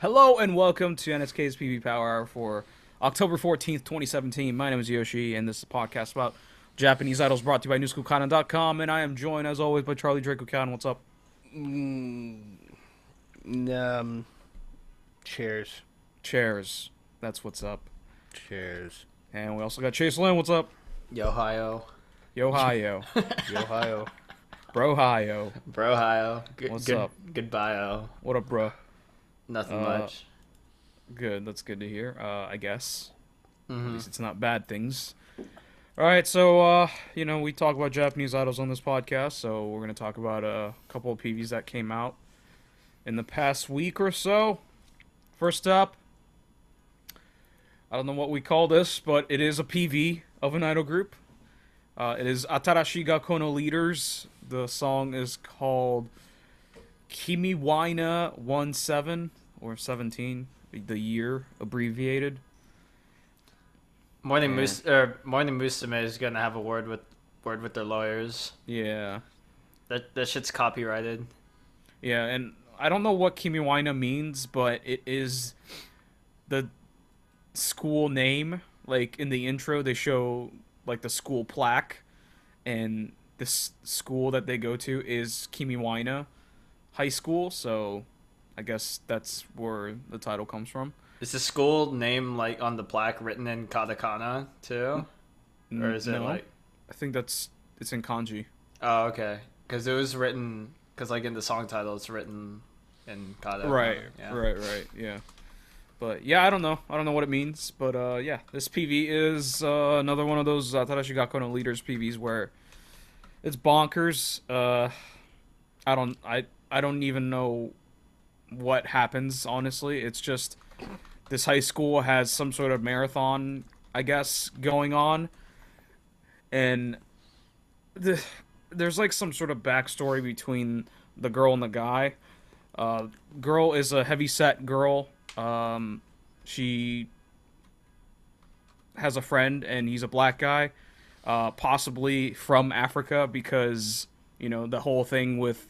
Hello and welcome to NSK's PV Power Hour for October 14th, 2017. My name is Yoshi, and this is a podcast about Japanese idols brought to you by newschoolcanon.com, and I am joined, as always, by Charlie Draco Cannon. What's up? Mm, cheers. Chairs. That's what's up. Cheers. And we also got Chase Lynn. What's up? Yo-hi-yo. Yo-hi-yo. Yo-hi-yo. Bro-hi-yo. Bro-hi-yo. What's up? Goodbye-yo. What up, bro? Nothing much. Good. That's good to hear, I guess. At Mm-hmm. least it's not bad things. Alright, so, we talk about Japanese idols on this podcast, so we're going to talk about a couple of PVs that came out in the past week or so. First up, I don't know what we call this, but it is a PV of an idol group. It is Atarashii Gakkou no Leaders. The song is called Kimi Waina 17 or 17, the year abbreviated. Morning Musume is gonna have a word with their lawyers. Yeah. That shit's copyrighted. Yeah, and I don't know what Kimi Waina means, but it is the school name. Like, in the intro, they show, like, the school plaque, and this school that they go to is Kimi Waina High School, so I guess that's where the title comes from. Is the school name like on the plaque written in katakana too, or is it No, like? I think it's in kanji. Oh, okay. Because it was written. Because like in the song title, it's written in katakana. Right, Yeah. right, yeah. But yeah, I don't know what it means. But yeah, this PV is another one of those Atarashii Gakkou no Leaders PVs where it's bonkers. I don't even know what happens, honestly. It's just this high school has some sort of marathon, I guess, going on, and there's like some sort of backstory between the girl and the guy. Girl is a heavyset girl. She has a friend, and he's a black guy, possibly from Africa, because the whole thing with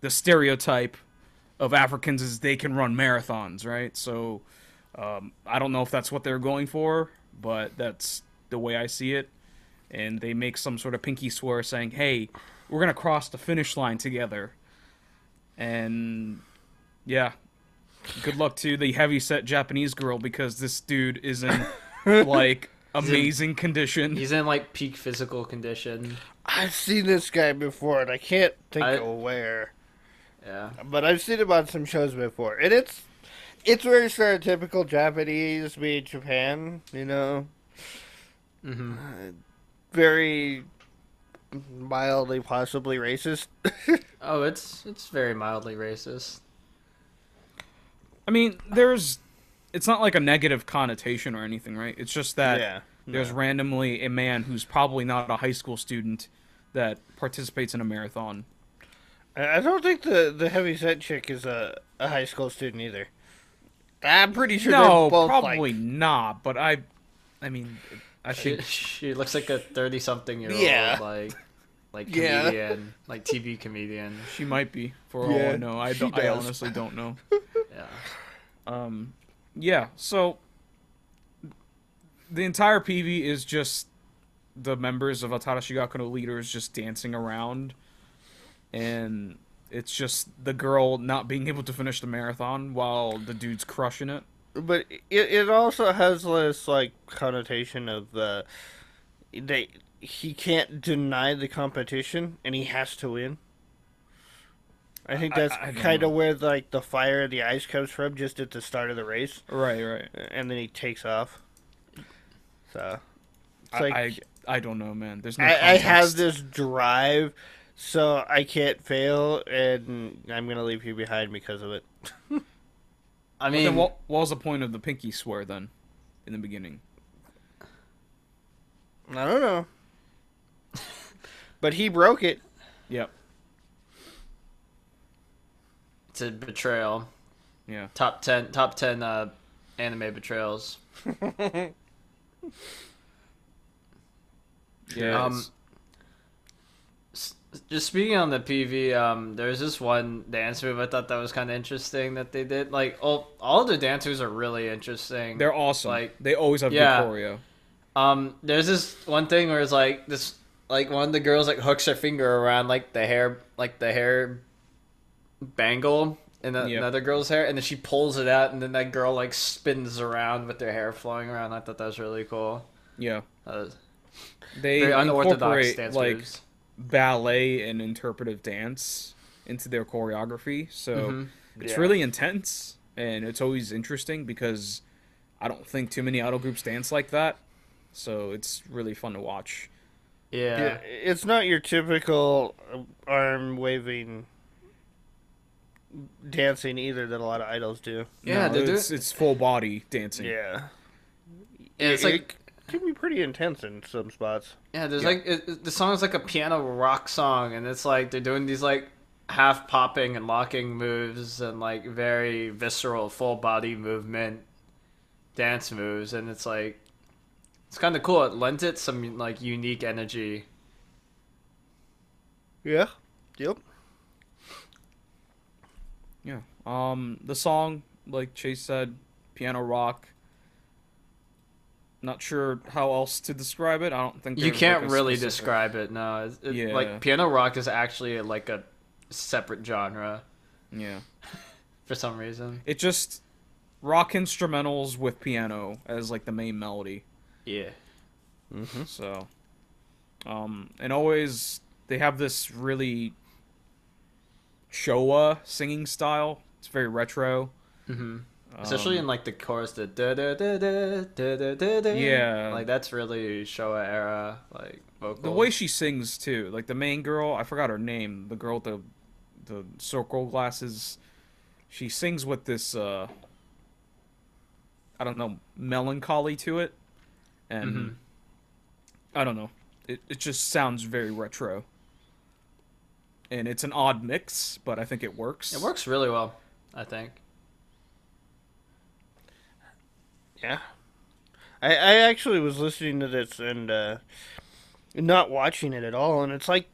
the stereotype of Africans is they can run marathons, right? So I don't know if that's what they're going for, but that's the way I see it. And they make some sort of pinky swear saying, hey, we're going to cross the finish line together. And yeah, good luck to the heavyset Japanese girl, because this dude is in like amazing condition. He's in like peak physical condition. I've seen this guy before, and I can't think of where. Yeah. But I've seen him on some shows before, and it's very stereotypical Japanese being Japan, Mm-hmm. Very mildly, possibly racist. Oh, it's very mildly racist. I mean, it's not like a negative connotation or anything, right? It's just that there's randomly a man who's probably not a high school student that participates in a marathon. I don't think the heavyset chick is a high school student either. I'm pretty sure No, they're both probably not, but I mean, I think She looks like a 30-something-year-old, Yeah. like Yeah. comedian, like TV comedian. she might be, for all Yeah, I know. I she does. honestly don't know. Yeah. Yeah, so the entire PV is just the members of Atarashii Gakkou no Leaders just dancing around, and it's just the girl not being able to finish the marathon while the dude's crushing it. But it also has this like connotation of he can't deny the competition and he has to win. I think that's I don't kind know. of where like the fire and the ice comes from, just at the start of the race, Right. and then he takes off. So it's like I don't know, man. There's no I have context. this drive, so I can't fail, and I'm gonna leave you behind because of it. I Then mean, what was the point of the pinky swear then, in the beginning? I don't know, but he broke it. Yep. it's a betrayal. Yeah. Top 10 anime betrayals. Yeah. Um, Just speaking on the PV, there's this one dance move I thought that was kind of interesting that they did. Like, all of the dancers are really interesting. They're awesome. Like, They always have yeah. good choreo. There's this one thing where it's like this, like one of the girls like hooks her finger around like the hair bangle in another girl's hair, and then she pulls it out, and then that girl like spins around with their hair flowing around. I thought that was really cool. Yeah. They They unorthodox incorporate dance like moves. ballet and interpretive dance into their choreography, so it's really intense, and it's always interesting because I don't think too many idol groups dance like that, so it's really fun to watch. Yeah. It's not your typical arm waving dancing either that a lot of idols do. Yeah, No, it's full body dancing. Yeah. It's like it can be pretty intense in some spots. yeah, there's like the song is like a piano rock song, and it's like they're doing these like half popping and locking moves and like very visceral full body movement dance moves, and it's like it's kind of cool. It lends it some like unique energy. Yeah. Yep. Yeah. The song, like Chase said, piano rock. Not sure how else to describe it. I don't think You there's, can't like, a really specific- describe it. No, Yeah. like piano rock is actually like a separate genre Yeah. for some reason. It just rock instrumentals with piano as like the main melody. Yeah. So, and always they have this really Showa singing style. It's very retro. Especially in like the chorus, the da da da da da da da da. Yeah. Like that's really Showa era like vocal. The way she sings too, like the main girl, I forgot her name. The girl with the circle glasses. She sings with this I don't know, melancholy to it, and I don't know. It just sounds very retro. And it's an odd mix, but I think it works. It works really well, I think. Yeah. I actually was listening to this and not watching it at all, and it's like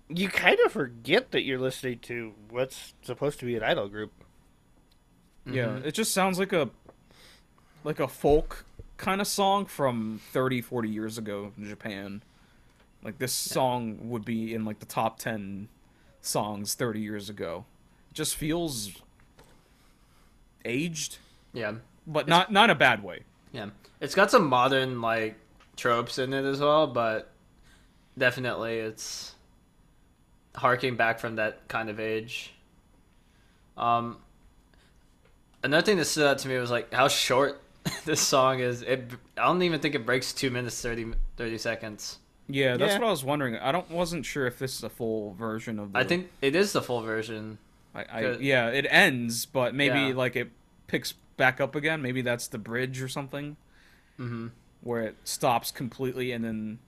you kind of forget that you're listening to what's supposed to be an idol group. Yeah, it just sounds like a folk kind of song from 30, 40 years ago in Japan. Like this song would be in like the top 10 songs 30 years ago. It just feels aged, Yeah. but not in a bad way. Yeah. It's got some modern like tropes in it as well, but definitely it's harking back from that kind of age. Another thing that stood out to me was like how short this song is. I don't even think it breaks 2 minutes 30 seconds. Yeah, that's Yeah. what I was wondering. Wasn't sure if this is a full version of the I think it is the full version. yeah, it ends, but maybe Yeah. like it picks back up again. Maybe that's the bridge or something. Where it stops completely and then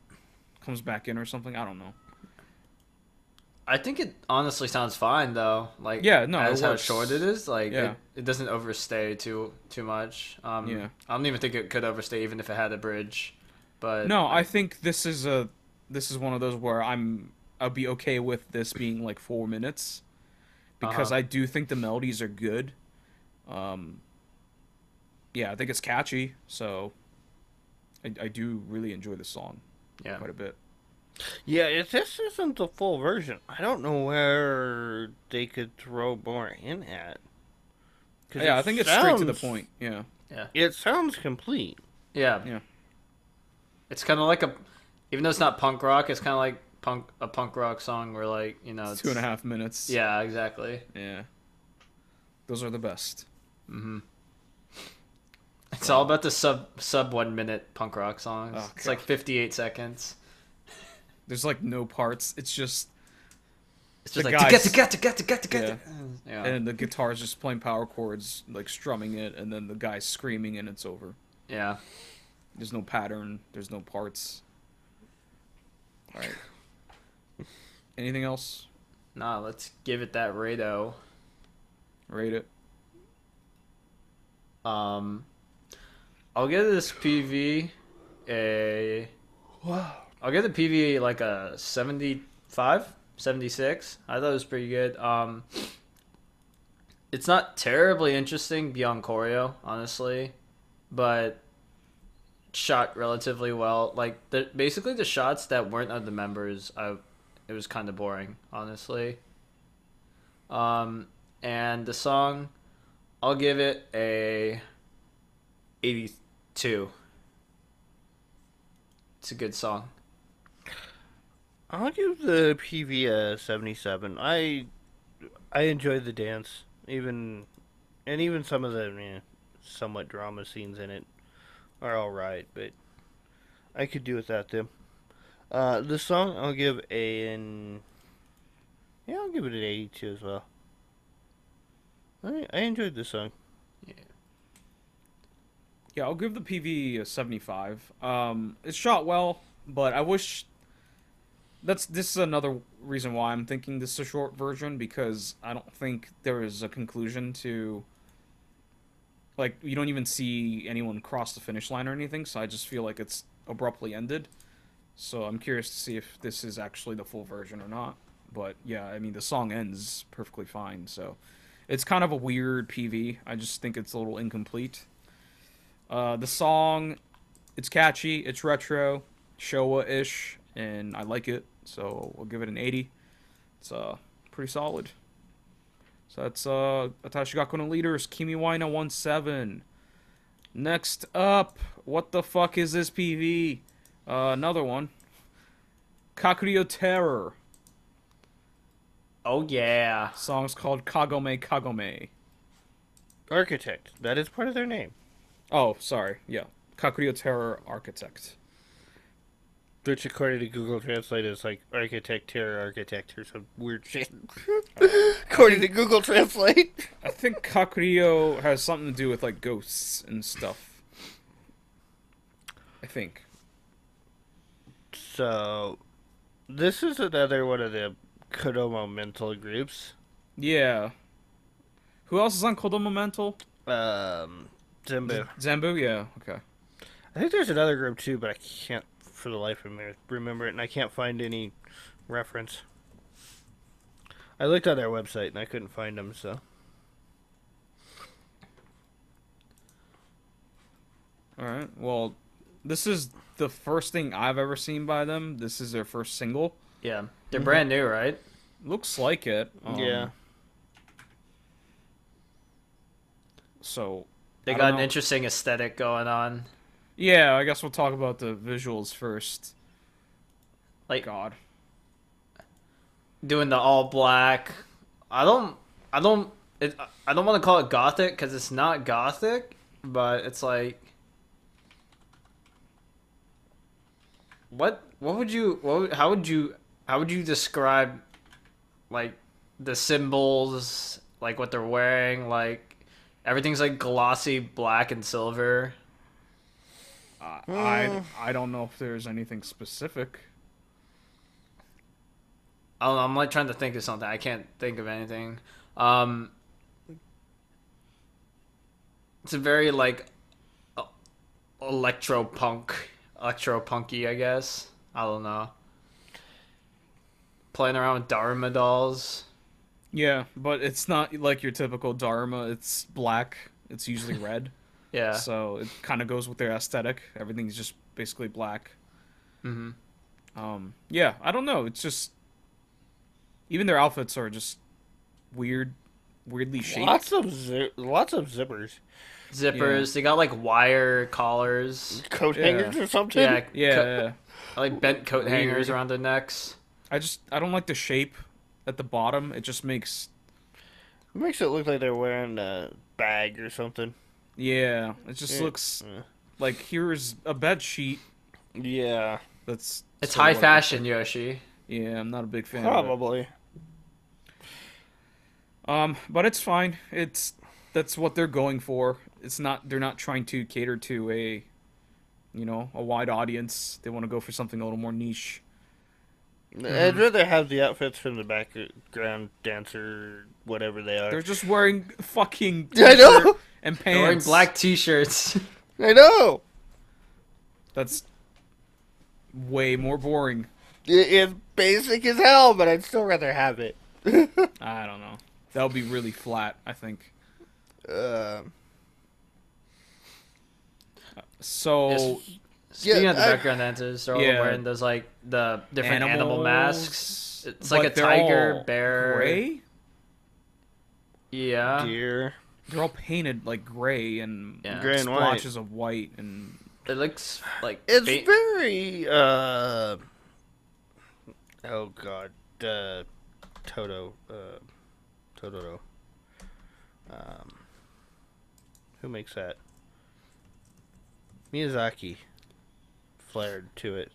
comes back in or something. I don't know. I think it honestly sounds fine though. Like Yeah, no, as it how works. short it is, like Yeah. it doesn't overstay too much. Yeah. I don't even think it could overstay even if it had a bridge. But No, I think this is one of those where I'll be okay with this being like 4 minutes because I do think the melodies are good. Yeah, I think it's catchy, so I do really enjoy the song yeah. quite a bit. Yeah, if this isn't the full version, I don't know where they could throw more in at. 'Cause Yeah, it I think it's straight to the sounds- point. Yeah. It sounds complete. Yeah. Yeah. It's kind of like even though it's not punk rock, it's kind of like a punk rock song where like, you know, it's 2.5 minutes. Yeah, exactly. Yeah. Those are the best. It's all about the sub 1 minute punk rock songs. Oh, It's like 58 seconds. There's like no parts. It's just It's just The like guys- to yeah. And the guitar's just playing power chords, like strumming it, and then the guy's screaming and it's over. Yeah. There's no pattern. There's no parts. All right. Anything else? Nah, let's give it that Rado. Rate it. I'll give this PV I'll give the PV like a 75. 76. I thought it was pretty good. It's not terribly interesting beyond choreo, honestly, but shot relatively well. Like basically the shots that weren't of the members, it was kind of boring, honestly. And the song, I'll give it a 82. It's a good song. I'll give the PV a 77. I enjoyed the dance, even some of the somewhat drama scenes in it are all right, but I could do without them. The song I'll give I'll give it an 82 as well. I enjoyed the song. Yeah, I'll give the PV a 75. It's shot well, but I wish this is another reason why I'm thinking this is a short version, because I don't think there is a conclusion to, like, you don't even see anyone cross the finish line or anything, so I just feel like it's abruptly ended. So I'm curious to see if this is actually the full version or not. But yeah, I mean, the song ends perfectly fine, so it's kind of a weird PV. I just think it's a little incomplete. The song, it's catchy, it's retro, Showa-ish, and I like it, so we'll give it an 80. It's pretty solid. So that's Atarashii Gakkou no Leaders, Kimi wa Ina 1-7. Next up, what the fuck is this PV? Another one. Kaqriyo Terror. Oh yeah. Song's called Kagome Kagome. Architect. That is part of their name. Oh, sorry. Yeah. Kaqriyo Terror Architect. Which, according to Google Translate, is like architect, terror architect, or some weird shit. According to Google Translate. I think Kaqriyo has something to do with, like, ghosts and stuff. I think. So, this is another one of the Kodomo mental groups. Yeah. Who else is on Kodomo Mental? Zenbu. Zenbu? Yeah, okay. I think there's another group too, but I can't for the life of me remember it, and I can't find any reference. I looked on their website and I couldn't find them, so. Alright, well, this is the first thing I've ever seen by them. This is their first single. Yeah. They're brand new, right? Looks like it. Yeah. So, They got an interesting aesthetic going on. yeah, I guess we'll talk about the visuals first. Like, God. doing the all black. I don't want to call it gothic because it's not gothic, but it's like, how would you describe, like, the symbols, like what they're wearing, like everything's like glossy black and silver. I don't know if there's anything specific. I don't know, I'm like trying to think of something. I can't think of anything. It's a very like electro-punky, I guess. I don't know. Playing around with Dharma dolls. Yeah, but it's not like your typical Dharma. It's black. It's usually red. Yeah. So it kind of goes with their aesthetic. Everything's just basically black. Mm-hmm. Yeah, I don't know. It's just even their outfits are just weirdly shaped. Lots of zippers. Zippers. Yeah. They got like wire collars. Coat hangers or something? Yeah. Yeah. Like bent coat Weird. hangers around their necks. I don't like the shape at the bottom. It just makes It makes it look like they're wearing a bag or something. it just looks like here's a bed sheet. Yeah. That's It's sort high of what fashion, Yoshi. Yeah, I'm not a big fan of Probably. it. But it's fine. That's what they're going for. They're not trying to cater to a wide audience. They want to go for something a little more niche. I'd rather have the outfits from the background dancer, whatever they are. They're just wearing fucking I know! and pants. They're wearing black t-shirts. I know! That's way more boring. It's basic as hell, but I'd still rather have it. I don't know. That would be really flat, I think. Uh, So, Speaking Yeah, of the I- background dancers, they're all Yeah. wearing those like the different animal animals, masks. It's like a but they're tiger, all bear. gray? Yeah. deer. They're all painted like gray and Yeah. Gray and white. splotches of white and It looks like It's fa- very oh god, Toto, Totoro. Who makes that? Miyazaki flared to it.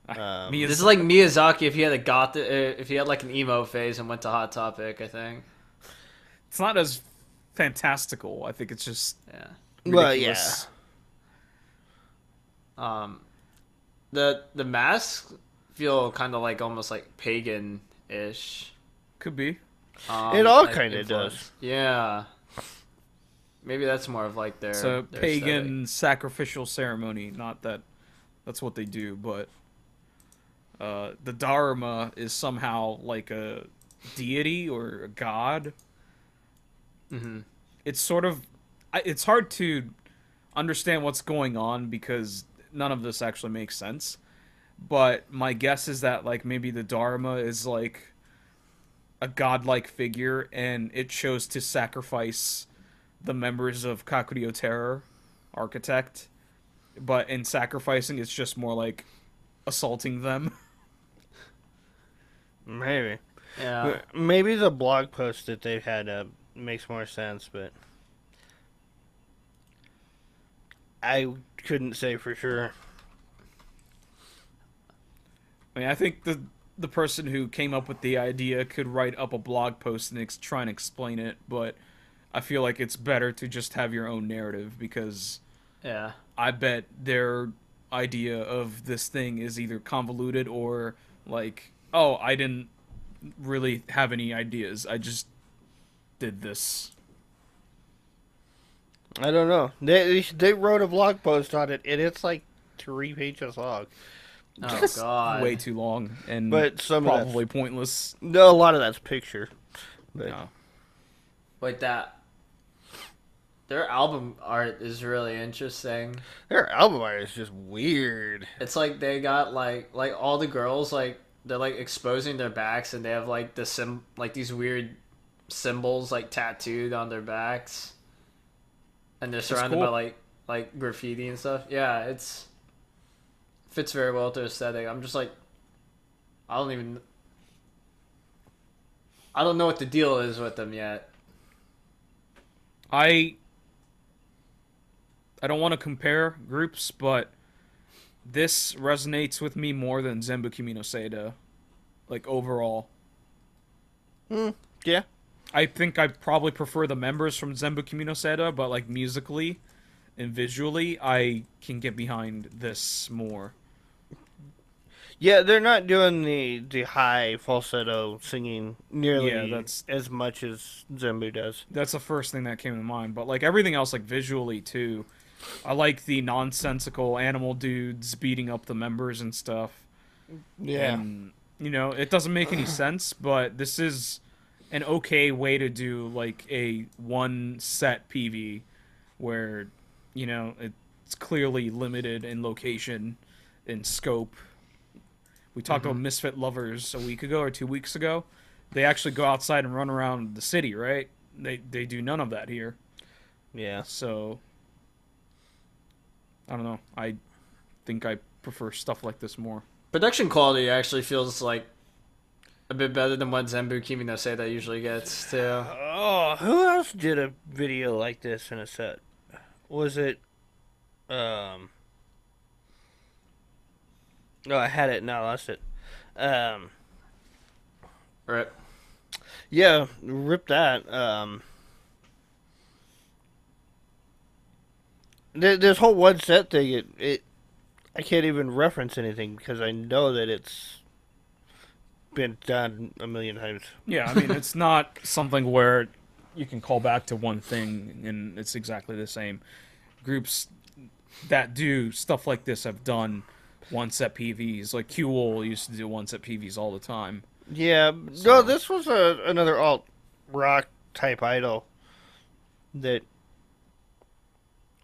Miya's- This is like Miyazaki if he had a if he had like an emo phase and went to Hot Topic. I think. it's not as fantastical. I think it's just Yeah. Well, yeah. ridiculous. The masks feel kind of like almost like pagan-ish. Could be. It all like, kinda influence. does. Yeah. Maybe that's more of like their. It's a their pagan aesthetic. sacrificial ceremony. Not that that's what they do, but the Dharma is somehow like a deity or a god. Mm-hmm. It's sort of it's hard to understand what's going on because none of this actually makes sense. But my guess is that like maybe the Dharma is like a godlike figure and it chose to sacrifice the members of Kaqriyo Terror, Architect, but in sacrificing it's just more like assaulting them. Maybe. Yeah. Maybe the blog post that they had makes more sense, but I couldn't say for sure. I mean, I think the person who came up with the idea could write up a blog post and try and explain it, but I feel like it's better to just have your own narrative because Yeah. I bet their idea of this thing is either convoluted or like, oh, I didn't really have any ideas. I just did this. I don't know. They wrote a blog post on it, and it's like 3 pages long. Oh God. Way too long and But some of probably pointless. No, a lot of that's picture. But No. Wait, their album art is really interesting. their album art is just weird. It's like they got like all the girls like they're like exposing their backs and they have like like these weird symbols like tattooed on their backs, and they're surrounded cool. by like graffiti and stuff. Yeah, it's fits very well with their aesthetic. I'm just like, I don't know what the deal is with them yet. I don't want to compare groups, but this resonates with me more than Zenbu Kimi no Seida, like overall. Yeah. I think I probably prefer the members from Zenbu Kimi no Seida, but like musically and visually, I can get behind this more. Yeah, they're not doing the high falsetto singing nearly Yeah, that's- as much as Zenbu does. That's the first thing that came to mind, but like everything else, like visually too, I like the nonsensical animal dudes beating up the members and stuff. And, you know, it doesn't make any sense, but this is an okay way to do like a one set PV where, you know, it's clearly limited in location and scope. We talked about Misfit Lovers a week ago or 2 weeks ago. They actually go outside and run around the city, right? They do none of that here. Yeah. So I don't know. I think I prefer stuff like this more. Production quality actually feels like a bit better than what Zenbu Kimi no Seida usually gets too. Oh, who else did a video like this in a set? Was it No, I had it, now I lost it. Right. Yeah, rip that. This whole one set thing, it I can't even reference anything because I know that it's been done a million times. Yeah, I mean, it's not something where you can call back to one thing and it's exactly the same. Groups that do stuff like this have done one set PVs. Like Qul used to do one set PVs all the time. Yeah, So- no, this was another alt rock type idol that.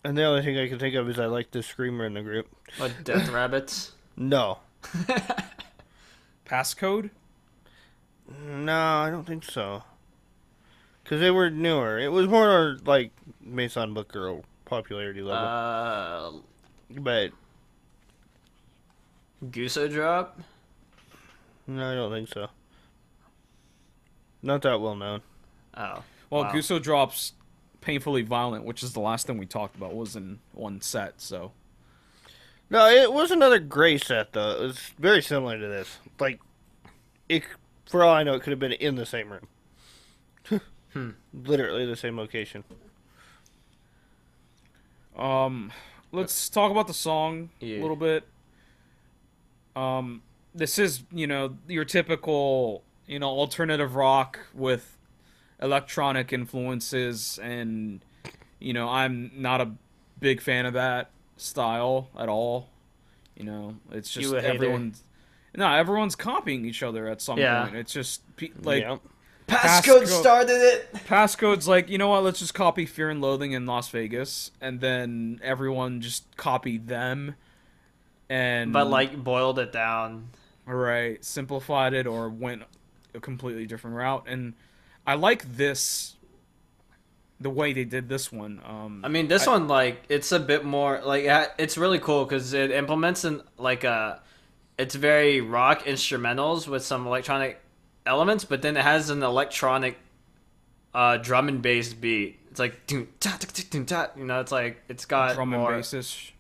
And the only thing I can think of is I like the screamer in the group. What, Death Rabbits? No, Passcode? no, I don't think so. Because they were newer. It was more like Mason Booker popularity level. But Guso Drop? no, I don't think so. Not that well known. Oh. Well, wow. Guso drops Painfully Violent, which is the last thing we talked about, was in one set, so. No, it was another gray set though. It was very similar to this. Like, it, for all I know, it could have been in the same room. Literally the same location. Let's talk about the song Yeah. a little bit. This is, your typical, alternative rock with electronic influences, and, I'm not a big fan of that style at all. It's just You a hater. everyone's copying each other at some Yeah. point. It's just, Yeah. Passcode Passcode. started it! Passcode's like, you know what, let's just copy Fear and Loathing in Las Vegas, and then everyone just copied them, and But, like, boiled it down. right, simplified it or went a completely different route. And I like the way they did this one. I mean, this one, like, it's a bit more, like, it's really cool because it implements, it's very rock instrumentals with some electronic elements, but then it has an electronic drum and bass beat. It's like, doom, ta, ta, ta, doom, ta. It's like, it's got Drum and more, bass-ish.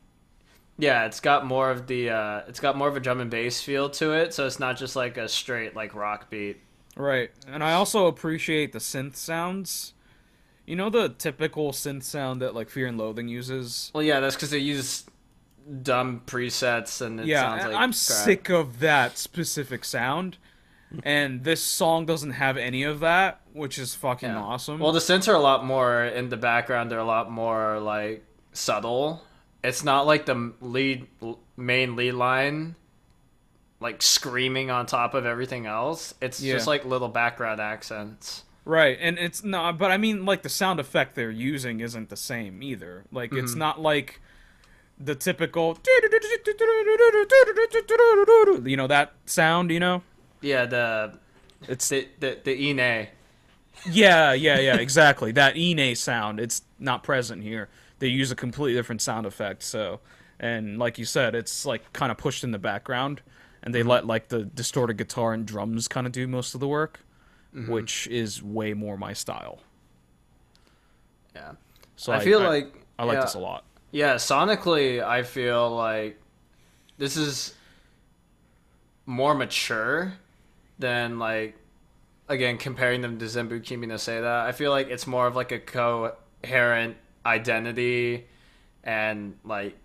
yeah, it's got more of a drum and bass feel to it, so it's not just like a straight, like, rock beat. Right, and I also appreciate the synth sounds. The typical synth sound that, like, Fear and Loathing uses? Well, yeah, that's because they use dumb presets, and it Yeah, sounds like I'm crap. sick of that specific sound, and this song doesn't have any of that, which is fucking Yeah. awesome. Well, the synths are a lot more in the background. They're a lot more like subtle. It's not like the main lead line, like screaming on top of everything else. It's Yeah. just like little background accents. Right, and it's not, but I mean, like, the sound effect they're using isn't the same either. Like, it's not like the typical, that sound, Yeah, It's the Ine. yeah, exactly. That Ine sound, it's not present here. They use a completely different sound effect, so, and like you said, it's, like, kind of pushed in the background, and they let, like, the distorted guitar and drums kind of do most of the work, which is way more my style. Yeah, So I feel I like like yeah, this a lot. Yeah, sonically, I feel like this is more mature than, like, again, comparing them to Zenbu Kimi no Seida. I feel like it's more of like a coherent identity and like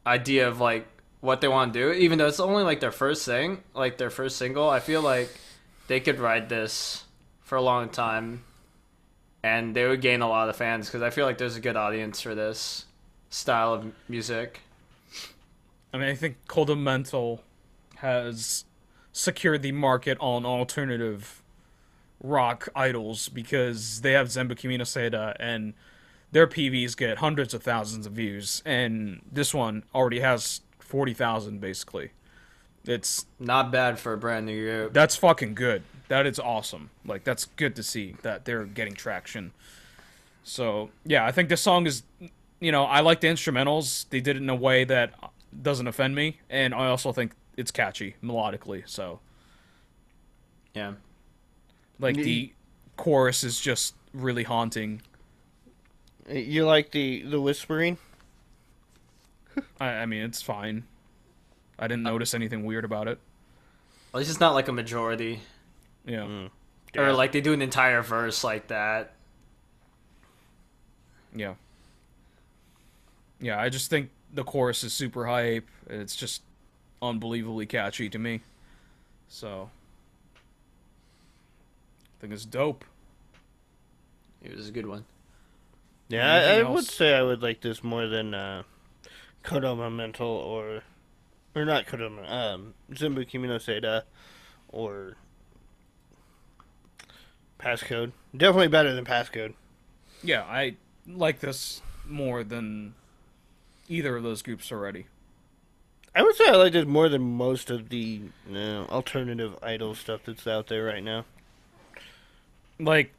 idea of like what they want to do. Even though it's only like their first thing, like their first single, I feel like they could ride this for a long time and they would gain a lot of fans because I feel like there's a good audience for this style of music. I mean, I think Mental has secured the market on alternative rock idols because they have Zenbu Kimi no Seida and their PVs get hundreds of thousands of views, and this one already has 40,000 basically. It's Not bad for a brand new group. that's fucking good. That is awesome. Like, that's good to see that they're getting traction. So yeah, I think this song is, I like the instrumentals. They did it in a way that doesn't offend me, and I also think it's catchy melodically. So Yeah. like the chorus is just really haunting. You like the whispering? I mean, it's fine. I didn't notice anything weird about it. At least it's not like a majority. Yeah. Or like they do an entire verse like that. Yeah. Yeah, I just think the chorus is super hype. It's just unbelievably catchy to me. So I think it's dope. It was a good one. Yeah, Anything I would else? say I would like this more than Kodama Mental or not Kodama, Zenbu Kimi no Seida or Passcode. Definitely better than Passcode. Yeah, I like this more than either of those groups already. I would say I like this more than most of the alternative idol stuff that's out there right now. Like,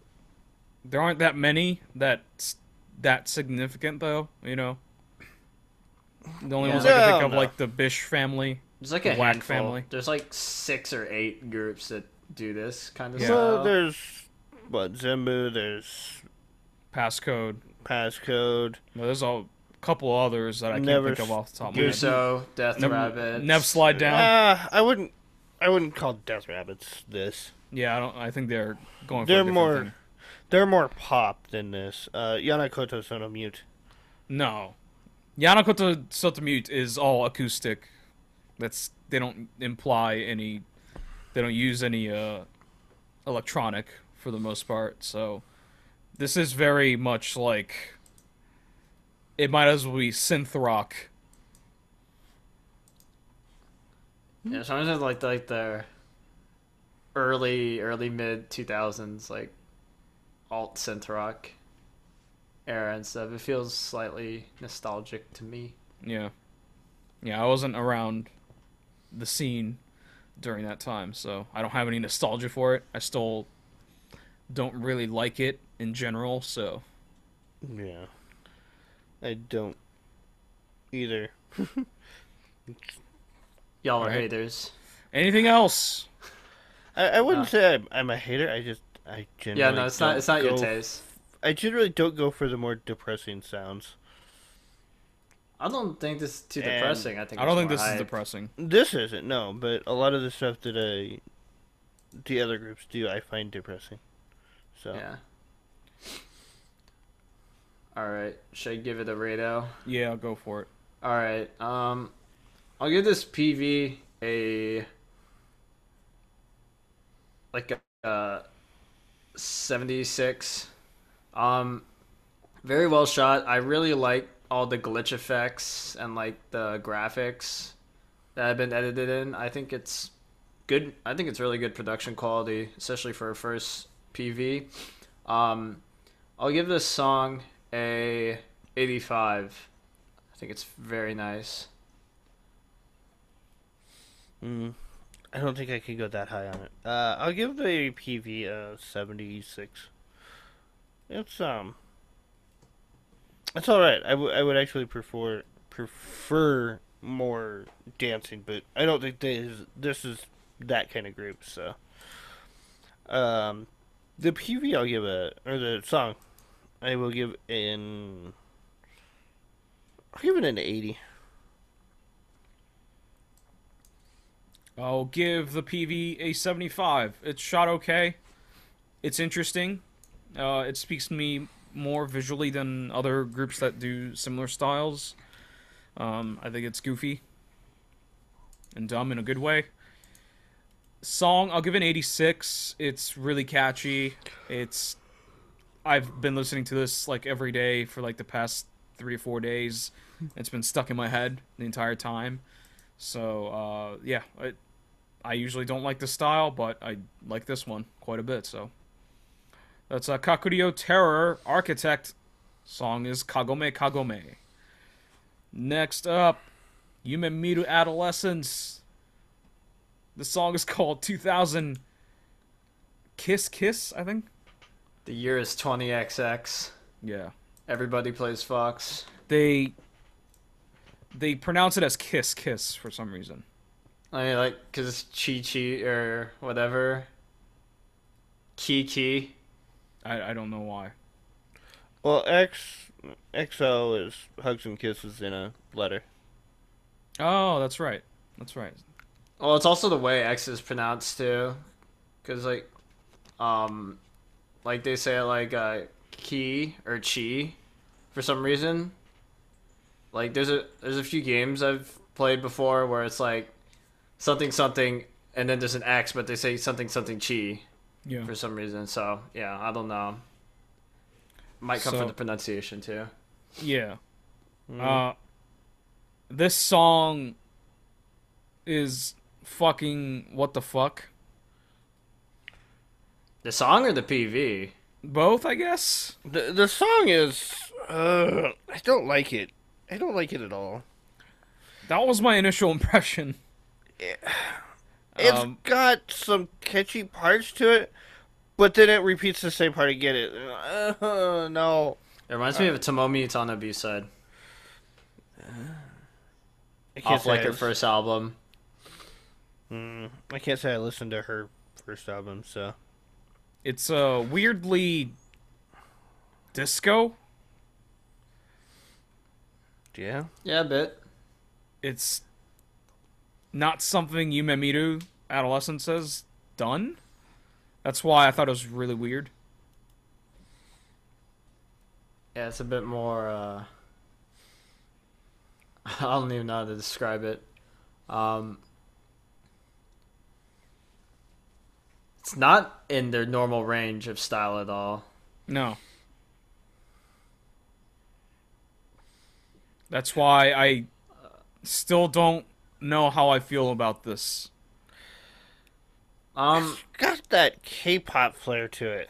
there aren't that many that's that significant, though, you know? The only Yeah. ones I can think No, of, no. like the Bish family. There's like a Whack handful. family. There's like 6 or 8 groups that do this kind of Yeah. style. So there's Zenbu, there's Passcode. Passcode. No, there's a couple others that I can't Never think of off the top of my head. Guso, Death Rabbit. Nev Slide Down. I wouldn't call Death Rabbits this. Yeah, I think they're going for They're a different more thing. they're more pop than this. Yanakoto Sono Mute. No. Yanakoto Sotomute is all acoustic. They don't imply any, they don't use any electronic for the most part. So this is very much like, it might as well be synth rock. Yeah, songs of like the early mid 2000s like alt synth rock era and stuff. It feels slightly nostalgic to me. Yeah. Yeah, I wasn't around the scene during that time, so I don't have any nostalgia for it. I still don't really like it in general, so Yeah. I don't either. Y'all are Right. haters. anything else? I wouldn't say I'm a hater. I generally Yeah, no, it's not your go- taste. I generally don't go for the more depressing sounds. I don't think this is too And depressing. I think I don't it's think more this is hype. depressing. This isn't, no, but a lot of the stuff that the other groups do, I find depressing. So Yeah. All right, should I give it a rado? Yeah, I'll go for it. All right. I'll give this PV a like a 76. Very well shot. I really like all the glitch effects and like the graphics that have been edited in. I think it's good. I think it's really good production quality, especially for a first PV. I'll give this song a 85. I think it's very nice. I don't think I could go that high on it. I'll give the PV a 76. It's all right. I would actually prefer more dancing, but I don't think this is that kind of group. So, the PV the song I will give I'll give it an 80. I'll give the PV a 75. It's shot okay. It's interesting. It speaks to me more visually than other groups that do similar styles. I think it's goofy and dumb in a good way. Song, I'll give it an 86. It's really catchy. I've been listening to this like every day for like the past 3 or 4 days. It's been stuck in my head the entire time. So, yeah, I usually don't like the style, but I like this one quite a bit, so. That's Kaqriyo Terror, Architect. Song is Kagome Kagome. Next up, Yumemiru Adolescence. The song is called 2000 Kiss Kiss, I think. The year is 20XX. Yeah. Everybody plays Fox. They pronounce it as Kiss Kiss for some reason. I mean, like, because it's Chi Chi or whatever. Kiki. I don't know why. Well, XO is hugs and kisses in a letter. Oh, that's right. That's right. Well, it's also the way X is pronounced too, because like they say it like ki or chi, for some reason. Like there's a few games I've played before where it's like something something and then there's an X, but they say something something chi Yeah. for some reason. So yeah, I don't know. Might come from So- the pronunciation too. Yeah. this song is fucking what the fuck. The song or the PV? Both, I guess. The song is. I don't like it. I don't like it at all. That was my initial impression. It's got some catchy parts to it, but then it repeats the same part again. No. It reminds me of a Tomomi Utano B-side. Off Like her first album. I can't say I listened to her first album, so. It's weirdly disco. Yeah. Yeah, a bit. It's not something Yumemiru Adolescence has done. That's why I thought it was really weird. Yeah, it's a bit more, I don't even know how to describe it. It's not in their normal range of style at all. No. That's why I still don't know how I feel about this. It's got that K-pop flair to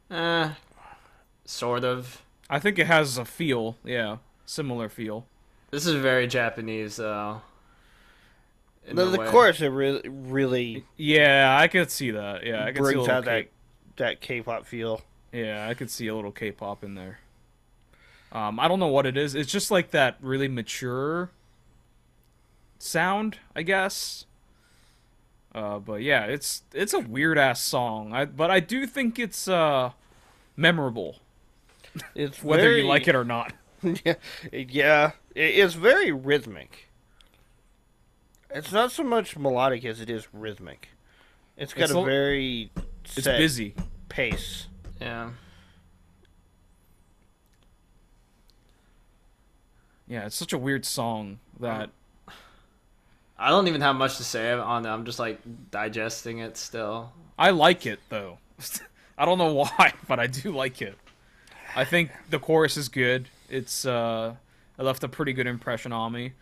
it. Sort of. I think it has a feel, yeah, similar feel. This is very Japanese, though. The chorus, it really Yeah, I could see that. Yeah, I could see a brings little out that K-pop feel. Yeah, I could see a little K-pop in there. I don't know what it is. It's just like that really mature sound, I guess. But yeah, it's a weird ass song. But I do think it's memorable, It's whether you like it or not. yeah. It's very rhythmic. It's not so much melodic as it is rhythmic. It's got a very set busy pace. Yeah. Yeah, it's such a weird song that I don't even have much to say on it. I'm just like digesting it still. I like it though. I don't know why, but I do like it. I think the chorus is good. It left a pretty good impression on me.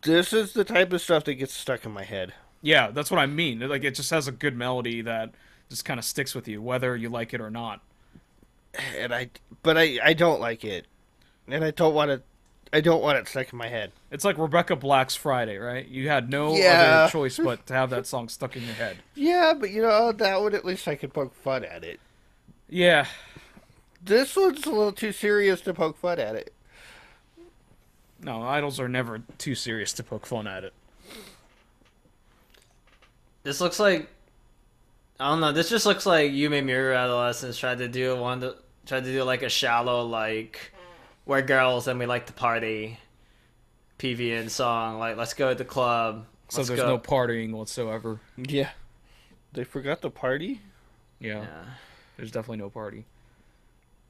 This is the type of stuff that gets stuck in my head. Yeah, that's what I mean. Like it just has a good melody that just kind of sticks with you, whether you like it or not. And I don't like it, and I don't want it stuck in my head. It's like Rebecca Black's Friday, right? You had no Yeah. other choice but to have that song stuck in your head. Yeah, but that one at least I could poke fun at it. Yeah. This one's a little too serious to poke fun at it. No, idols are never too serious to poke fun at it. This looks like I don't know. This just looks like Yumemiru Adolescence tried to do like a shallow like we're girls and we like to party PVN song, like let's go to the club. So there's no partying whatsoever. Yeah. They forgot the party? Yeah. There's definitely no party.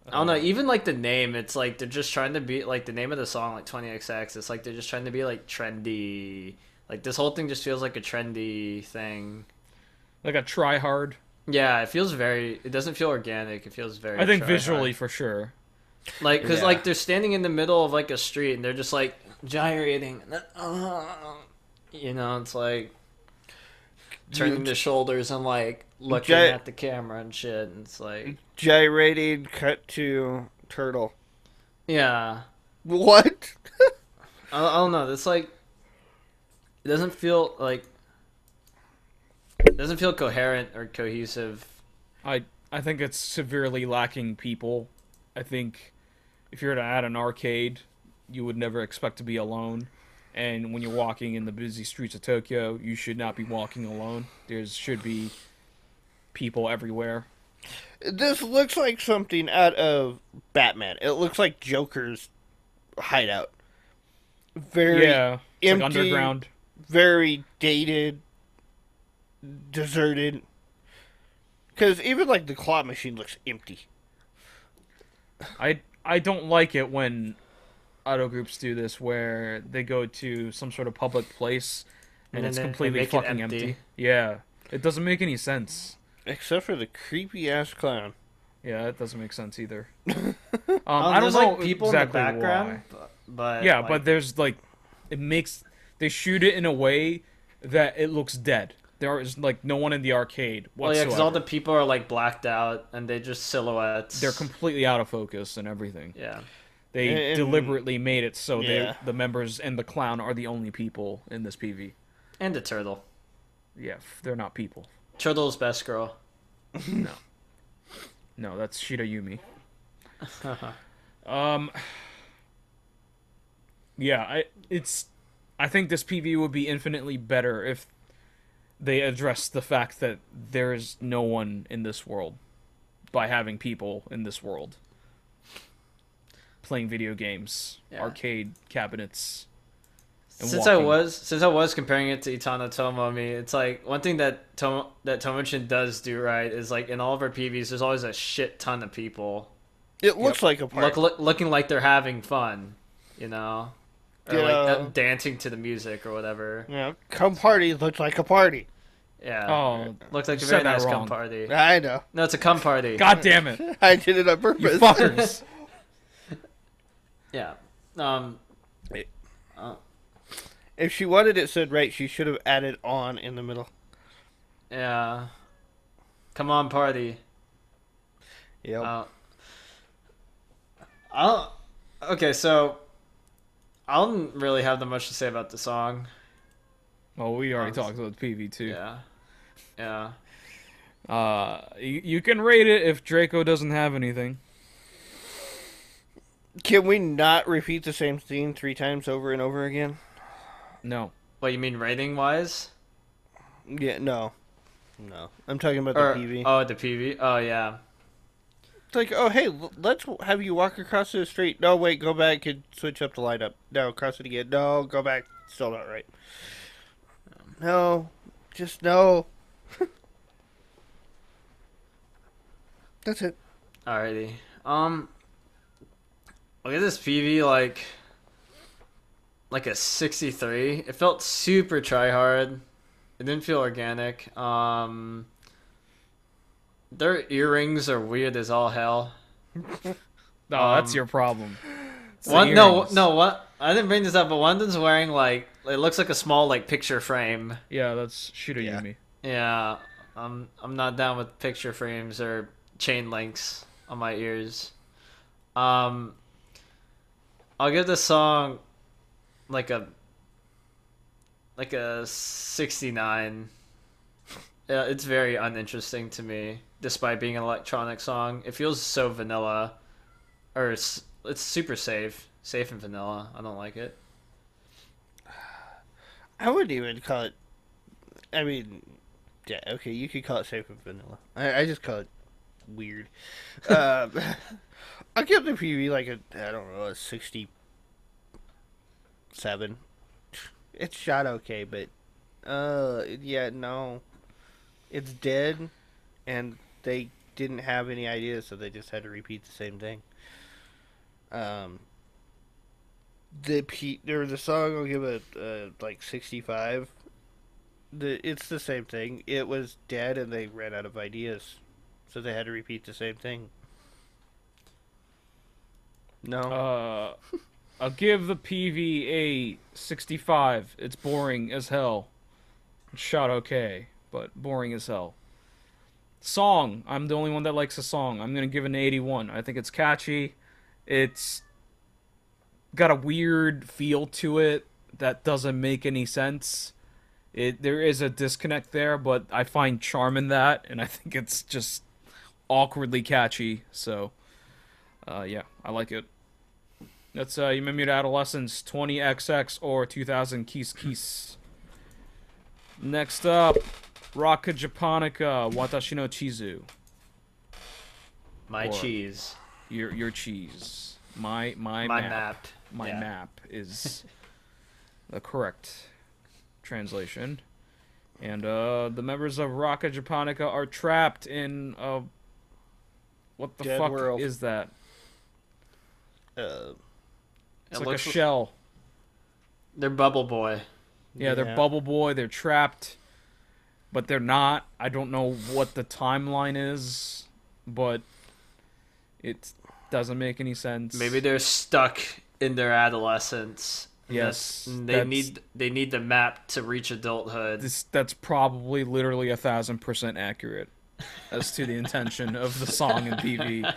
I don't know, even like the name, it's like they're just trying to be like the name of the song, like 20XX, it's like they're just trying to be like trendy. Like this whole thing just feels like a trendy thing. Like a try hard. Yeah, it doesn't feel organic. It feels very I think try-hard. visually for sure. Like, because Yeah. like they're standing in the middle of like a street and they're just like gyrating. It's like turning the shoulders and like looking at the camera and shit. And it's like Gyrating, cut to turtle. yeah. What? I don't know. It's like it doesn't feel coherent or cohesive. I think it's severely lacking people. I think if you're at an arcade, you would never expect to be alone. And when you're walking in the busy streets of Tokyo, you should not be walking alone. There should be people everywhere. This looks like something out of Batman. It looks like Joker's hideout. Very Yeah, it's empty, like underground. very dated, deserted. Because even like the claw machine looks empty. I don't like it when auto groups do this, where they go to some sort of public place and And it's then they completely make it fucking empty. empty. Yeah, it doesn't make any sense. Except for the creepy ass clown. Yeah, that doesn't make sense either. I I don't there's know like people exactly in the background, why. but Yeah, like, but there's like, it makes they shoot it in a way that it looks dead. There is like no one in the arcade well, yeah, whatsoever. because all the people are like blacked out and they just silhouettes. They're completely out of focus and everything. Yeah. They And- deliberately made it so Yeah. the members and the clown are the only people in this PV. And the turtle. Yeah, they're not people. Turtle's best girl. No. No, that's Shida Yumi. Yeah, I think this PV would be infinitely better if they address the fact that there is no one in this world by having people in this world playing video games, Yeah. arcade cabinets. And Since walking. I was comparing it to Itano Tomomi, it's like one thing that Tomochin does do right is like in all of her PVs, there's always a shit ton of people It looks like a party. looking like they're having fun, you know, or like Yeah. dancing to the music or whatever. You know, come party looks like a party. Yeah. Oh, Looks like a you very said that nice cum wrong. party. I know. No, it's a cum party. God damn it, I did it on you purpose. fuckers! Yeah. If she wanted it said right, she should have added on in the middle. Yeah. Come on, party. Yep. Okay, so I don't really have that much to say about the song. Well, we already talked about PV too. Yeah. Yeah. You can rate it if Draco doesn't have anything. Can we not repeat the same scene 3 times over and over again? No. What you mean rating wise? Yeah, no. No. I'm talking about Or the PV. oh, the PV. Oh yeah. It's like, oh, hey, let's have you walk across the street. No, wait, go back and switch up the lineup. No, cross it again. No, go back. Still not right. No. Just no. That's it. Alrighty. Look at this PV like a 63. It felt super try hard. It didn't feel organic. Their earrings are weird as all hell. No, that's your problem. It's the One no earrings. no what I didn't bring this up, but one of them's wearing like it looks like a small like picture frame. Yeah, that's Shida Yeah. Yumi. Yeah, I'm not down with picture frames or chain links on my ears. I'll give this song like a 69. Yeah, it's very uninteresting to me, despite being an electronic song. It feels so vanilla, or it's super safe and vanilla. I don't like it. I wouldn't even call it. I mean, yeah, okay, you could call it safe and vanilla. I just call it weird. I'll give the PV like a, I don't know, a 67. It's shot okay, but yeah, no, it's dead, and they didn't have any ideas, so they just had to repeat the same thing. The song I'll give it like 65. It's the same thing. It was dead, and they ran out of ideas, so they had to repeat the same thing. No. I'll give the PV a 65. It's boring as hell. It's shot okay, but boring as hell. Song. I'm the only one that likes the song. I'm gonna give it an 81. I think it's catchy. It's got a weird feel to it that doesn't make any sense. There is a disconnect there, but I find charm in that, and I think it's just awkwardly catchy. So, yeah, I like it. That's Yumemiru Adolescence 20XX or 2000 Kiss Kiss. Next up, Rocka Japonica Watashi no Chizu. My Or- cheese. Your cheese. My map. My Yeah. map is the correct translation. And the members of Rocka Japonica are trapped in a what the Dead fuck world. is that? It's It like a looks- shell. They're Bubble Boy. Yeah, they're Bubble Boy. They're trapped, but they're not. I don't know what the timeline is, but It doesn't make any sense. Maybe they're stuck in their adolescence. Yes, They need the map to reach adulthood. That's probably literally 1,000% accurate as to the intention of the song in PV.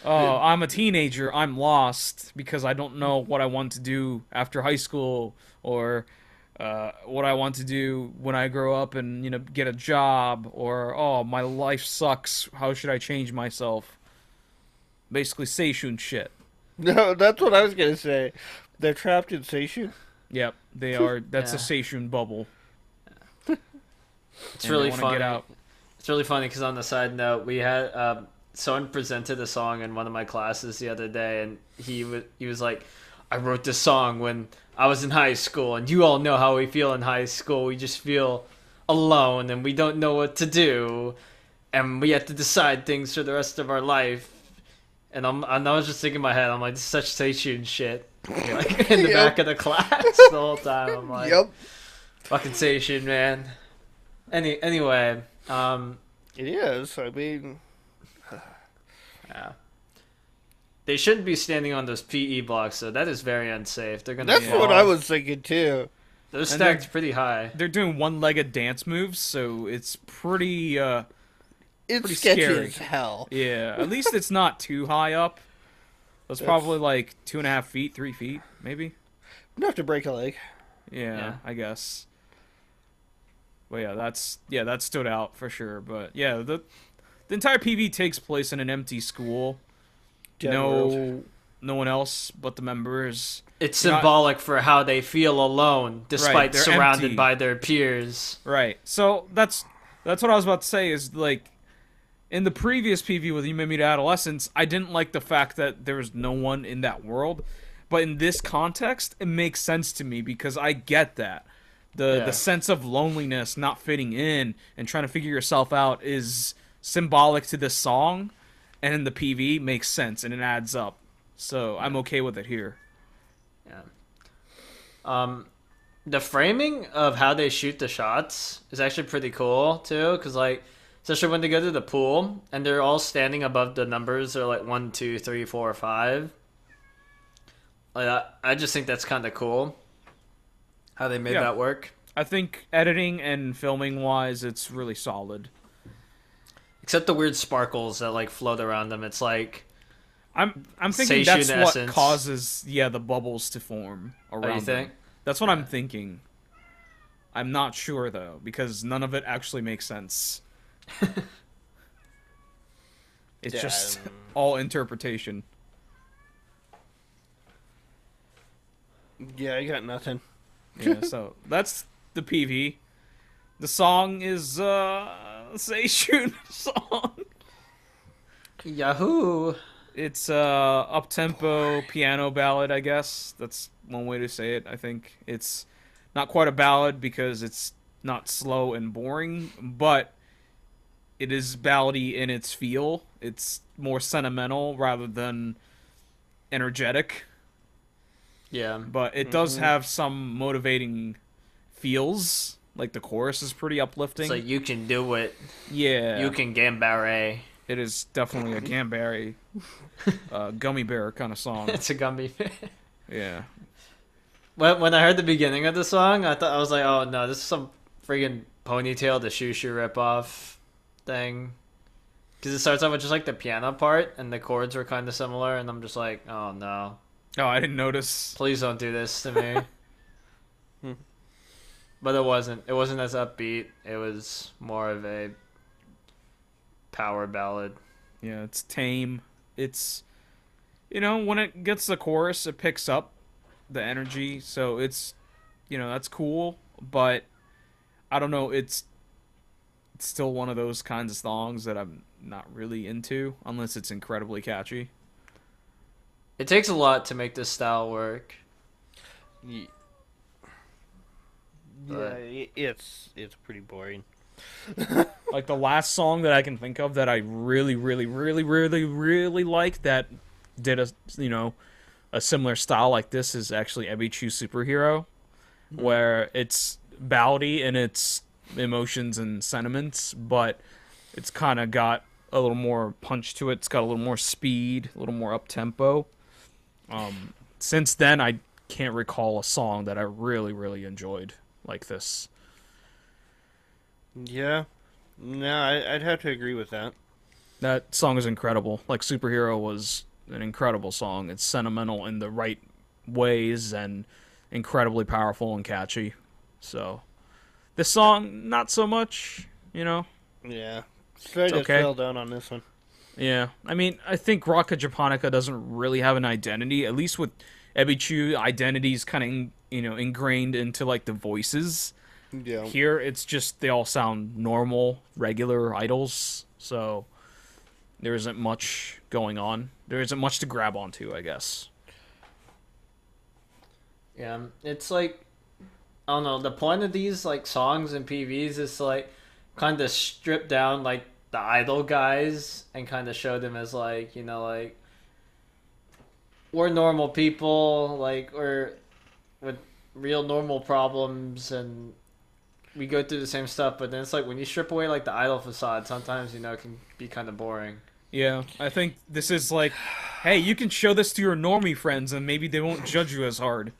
Oh, I'm a teenager. I'm lost because I don't know what I want to do after high school, or what I want to do when I grow up and get a job, or oh, my life sucks. How should I change myself? Basically, Seishun shit. No, that's what I was gonna say. They're trapped in Seishun. Yep, they are. That's a Yeah. Seishun bubble. It's And really they wanna funny. get out. It's really funny because on the side note, we had someone presented a song in one of my classes the other day, and he was like, "I wrote this song when I was in high school, and you all know how we feel in high school. We just feel alone, and we don't know what to do, and we have to decide things for the rest of our life." And I was just thinking in my head, I'm like, "This is such Seishun shit." Like in the Yep. back of the class the whole time. I'm like, Yep. "Fucking Seishun, man." Anyway. It is. I mean, Yeah. They shouldn't be standing on those PE blocks, so that is very unsafe. They're gonna that's fall. what I was thinking too. They're And stacked pretty high. They're doing one-legged dance moves, so it's pretty. It's Pretty sketchy scary. as hell. Yeah, at least it's not too high up. That's probably like 2.5 feet, 3 feet, maybe. Enough to break a leg. Yeah, I guess. But that stood out for sure. But yeah, the entire PV takes place in an empty school. Dead world. No one else but the members. It's Not- symbolic for how they feel alone, despite they're surrounded empty. by their peers. Right. So that's what I was about to say is like in the previous PV with Yumemiru Adolescence, I didn't like the fact that there was no one in that world. But in this context, it makes sense to me because I get that. The sense of loneliness, not fitting in, and trying to figure yourself out is symbolic to this song, and in the PV makes sense and it adds up. So I'm okay with it here. Yeah. The framing of how they shoot the shots is actually pretty cool too, because like, especially when they go to the pool and they're all standing above the numbers, they're like 1, 2, 3, 4, 5. Like, I just think that's kind of cool. How they made Yeah. that work. I think editing and filming wise, it's really solid. Except the weird sparkles that like float around them. It's like, I'm thinking Seishun that's what essence. causes the bubbles to form around oh, you them. think? That's what I'm thinking. I'm not sure though because none of it actually makes sense. It's just all interpretation. Yeah, I got nothing. Yeah, so that's the PV. The song is Seishun song. Yahoo! It's up-tempo piano ballad, I guess. That's one way to say it, I think. It's not quite a ballad because it's not slow and boring, but it is ballady in its feel. It's more sentimental rather than energetic. Yeah. But it does have some motivating feels. Like the chorus is pretty uplifting. It's like, you can do it. Yeah. You can gambare. It is definitely a Gambari gummy bear kind of song. It's a gummy. Yeah. When I heard the beginning of the song, I was like, oh no, this is some friggin' Ponytail the Shoo Shoo ripoff thing. Because it starts off with just like the piano part, and the chords were kind of similar, and I'm just like, oh no. Oh, I didn't notice. Please don't do this to me. But it wasn't. It wasn't as upbeat. It was more of a power ballad. Yeah, it's tame. It's, when it gets the chorus, it picks up the energy. So it's, that's cool. But I don't know. It's still one of those kinds of songs that I'm not really into unless it's incredibly catchy. It takes a lot to make this style work. Yeah, But- it's pretty boring. Like the last song that I can think of that I really, really, really, really, really liked that did a similar style like this is actually Ebichu Superhero, where it's ballady in its emotions and sentiments, but it's kind of got a little more punch to it. It's got a little more speed, a little more up tempo. Since then, I can't recall a song that I really, really enjoyed like this. Yeah. No, I'd have to agree with that. That song is incredible. Like Superhero was an incredible song. It's sentimental in the right ways and incredibly powerful and catchy. So this song, not so much. You know, Yeah. Straight it's up okay. fell down on this one. Yeah, I mean, I think Rocket Japonica doesn't really have an identity. At least with Ebichu, identity's kind of ingrained into like the voices. Yeah. Here, it's just they all sound normal, regular idols. So there isn't much going on. There isn't much to grab onto, I guess. Yeah, it's like I don't know. The point of these like songs and PVs is to like kind of strip down like the idol guys and kind of show them as like like we're normal people, like we're with real normal problems and we go through the same stuff. But then it's like when you strip away like the idol facade, sometimes it can be kind of boring. Yeah, I think this is like, hey, you can show this to your normie friends and maybe they won't judge you as hard,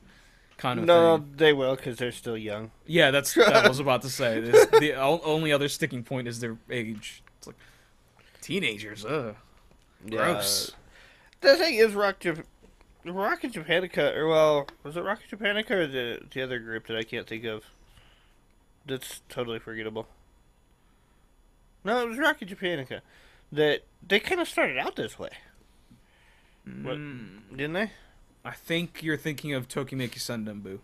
kind of No, thing. they will because they're still young. Yeah, that I was about to say. The only other sticking point is their age. It's like teenagers. Ugh, gross. The thing is, Rocket Japonica, or well, was it Rocket Japonica or the other group that I can't think of? That's totally forgettable. No, it was Rocket Japonica. That they kind of started out this way. What, didn't they? I think you're thinking of Tokimeki Sendenbu.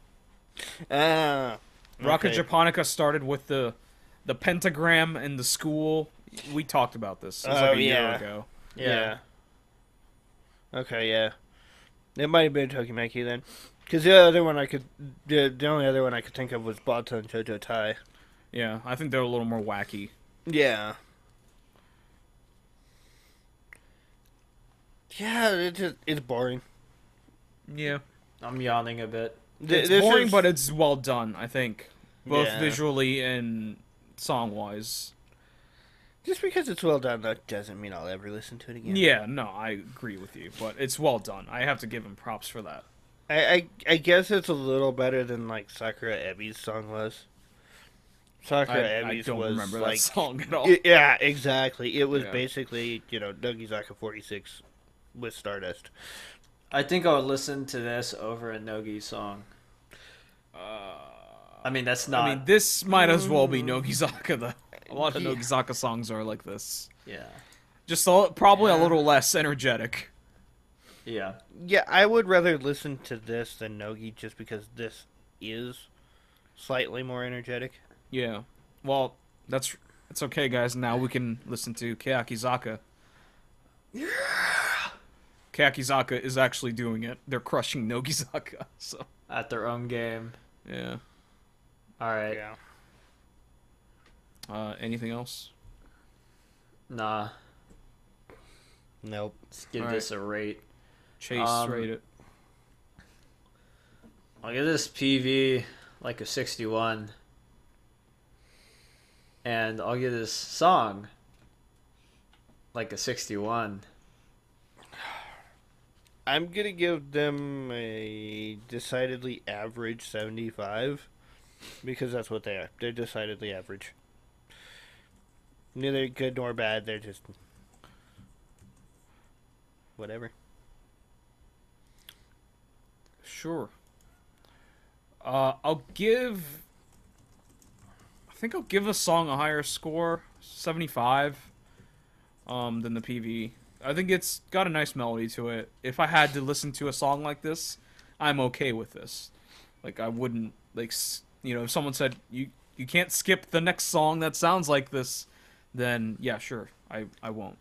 Ah, Rocket okay. Japonica started with the pentagram in the school. We talked about this. It was Oh, like a year yeah. ago. Yeah. Okay, yeah. It might have been Tokimeki then. Because the only other one I could think of was Bata and Jojo Tai. Yeah, I think they're a little more wacky. Yeah. Yeah, it's boring. Yeah. I'm yawning a bit. It's This boring, is- but it's well done, I think. Both Yeah. visually and song-wise. Just because it's well done, that doesn't mean I'll ever listen to it again. Yeah, no, I agree with you, but it's well done. I have to give him props for that. I guess it's a little better than like Sakura Ebi's song was. Sakura I Ebi's don't was remember like that song at all. yeah, exactly. It was Yeah. basically Nogizaka 46 with Stardust. I think I would listen to this over a Nogi song. I mean, that's not. I mean, this might as well be Nogizaka, though. A lot of Yeah. Nogizaka songs are like this. yeah, Just probably a little less energetic. yeah. Yeah, I would rather listen to this than Nogi just because this is slightly more energetic. Yeah. Well, it's okay, guys. Now we can listen to Keakizaka. Yeah. Keakizaka is actually doing it. They're crushing Nogizaka. So At their own game. yeah. All right. Yeah. Anything else? Nah. Nope. Let's give All this a rate. Chase, rate it. I'll give this PV like a 61. And I'll give this song like a 61. I'm gonna give them a decidedly average 75 because that's what they are. They're decidedly average. Neither good nor bad. They're just whatever. Sure. I think I'll give a song a higher score, 75, than the PV. I think it's got a nice melody to it. If I had to listen to a song like this, I'm okay with this. Like I wouldn't if someone said you can't skip the next song that sounds like this, then yeah, sure, I won't.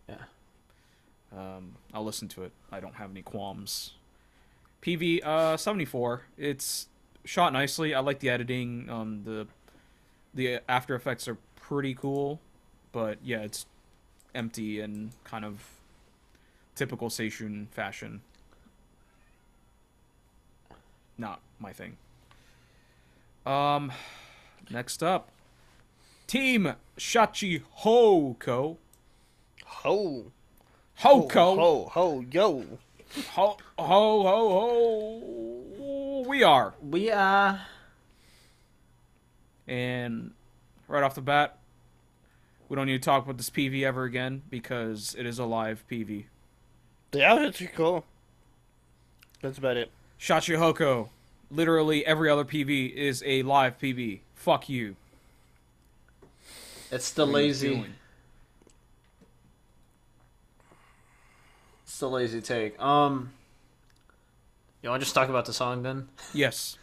Yeah. I'll listen to it. I don't have any qualms. PV 74. It's shot nicely. I like the editing. The After Effects are pretty cool, but yeah, it's empty and kind of typical Seishun fashion. Not my thing. Next up, Team Syachihoko. Ho. Hoko. Ho, yo. Ho, ho, ho, ho. We are. We are. And right off the bat, we don't need to talk about this PV ever again because it is a live PV. The outfits are cool. That's about it. Syachihoko. Literally every other PV is a live PV. Fuck you. It's the What are you lazy. doing? It's the lazy take. You want to just talk about the song then? Yes.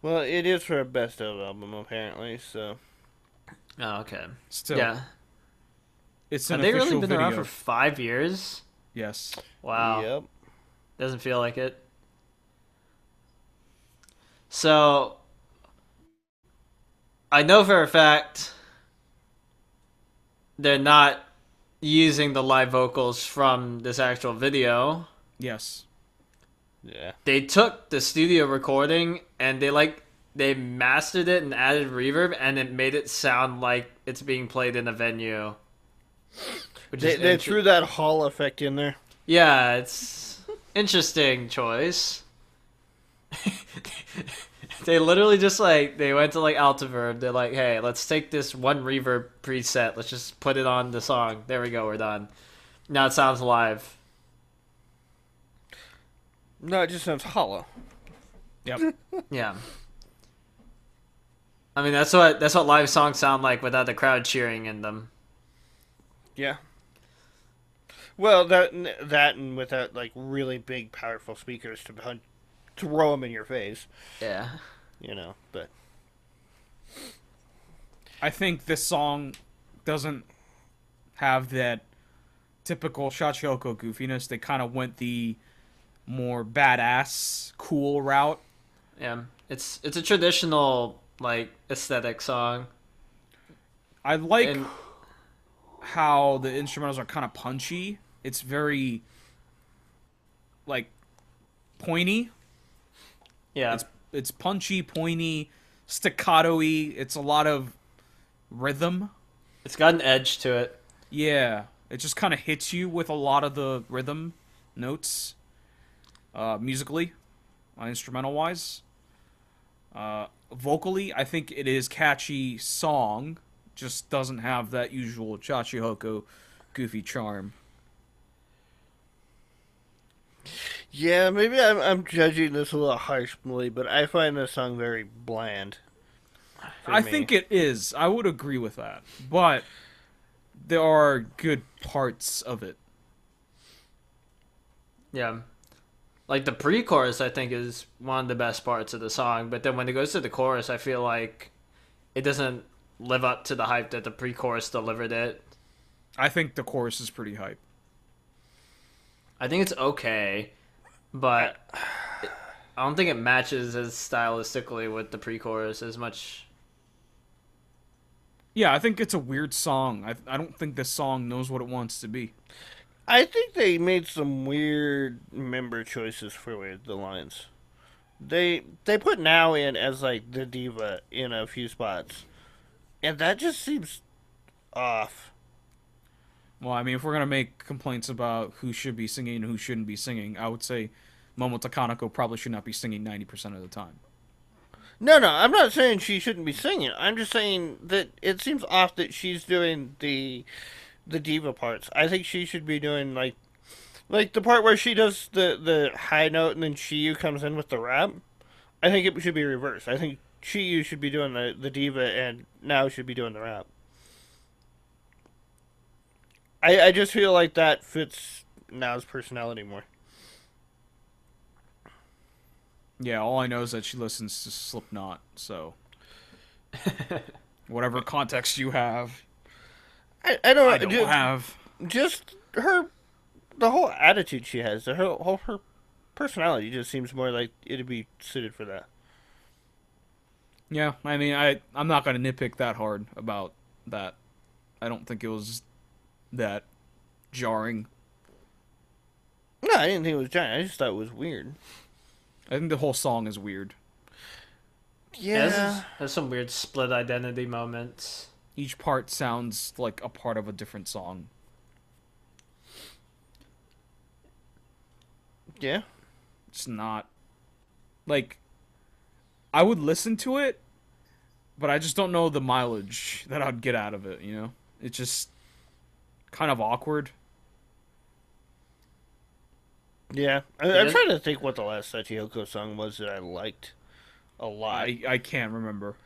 Well, it is for a best of album, apparently, so. Oh, okay. Still. Yeah. It's an Have they official really been video. around for 5 years? Yes. Wow. Yep. Doesn't feel like it. So, I know for a fact they're not using the live vocals from this actual video. Yes. Yeah. They took the studio recording and they mastered it and added reverb and it made it sound like it's being played in a venue. They threw that hall effect in there. Yeah, it's interesting choice. They literally just they went to Altiverb. They're like, hey, let's take this one reverb preset. Let's just put it on the song. There we go. We're done. Now it sounds live. No, it just sounds hollow. Yep. Yeah. I mean, that's what live songs sound like without the crowd cheering in them. Yeah. Well, that and without really big, powerful speakers to throw them in your face. Yeah. But I think this song doesn't have that typical Syachihoko goofiness. They kind of went the more badass, cool route. Yeah. It's a traditional aesthetic song. I like And how the instrumentals are kind of punchy. It's very pointy. yeah. It's punchy, pointy, staccato-y. It's a lot of rhythm. It's got an edge to it. Yeah, it just kind of hits you with a lot of the rhythm notes, musically, instrumental-wise. Vocally, I think it is catchy song, just doesn't have that usual Syachihoko goofy charm. yeah, maybe I'm judging this a little harshly, but I find this song very bland. I think it is. I would agree with that, but there are good parts of it. Yeah. The pre-chorus, I think, is one of the best parts of the song. But then when it goes to the chorus, I feel like it doesn't live up to the hype that the pre-chorus delivered it. I think the chorus is pretty hype. I think it's okay, but I don't think it matches as stylistically with the pre-chorus as much. Yeah, I think it's a weird song. I don't think this song knows what it wants to be. I think they made some weird member choices for the lines. They put Now in as the diva in a few spots, and that just seems off. Well, I mean, if we're gonna make complaints about who should be singing and who shouldn't be singing, I would say Momo Takaneko probably should not be singing 90% of the time. No, I'm not saying she shouldn't be singing. I'm just saying that it seems off that she's doing the diva parts. I think she should be doing like the part where she does the high note and then Shiyu comes in with the rap. I think it should be reversed. I think Shiyu should be doing the diva and Now should be doing the rap. I just feel like that fits Now's personality more. Yeah, all I know is that she listens to Slipknot, so whatever context you have, I don't I don't have. just the whole attitude she has, her personality just seems more like it'd be suited for that. Yeah, I mean, I'm not gonna nitpick that hard about that. I don't think it was that jarring. No, I didn't think it was giant. I just thought it was weird. I think the whole song is weird. Yeah. There's some weird split identity moments. Each part sounds like a part of a different song. Yeah. It's not like I would listen to it, but I just don't know the mileage that I'd get out of it, you know? It's just kind of awkward. Yeah. It I'm is- trying to think what the last Syachihoko song was that I liked a lot. I can't remember.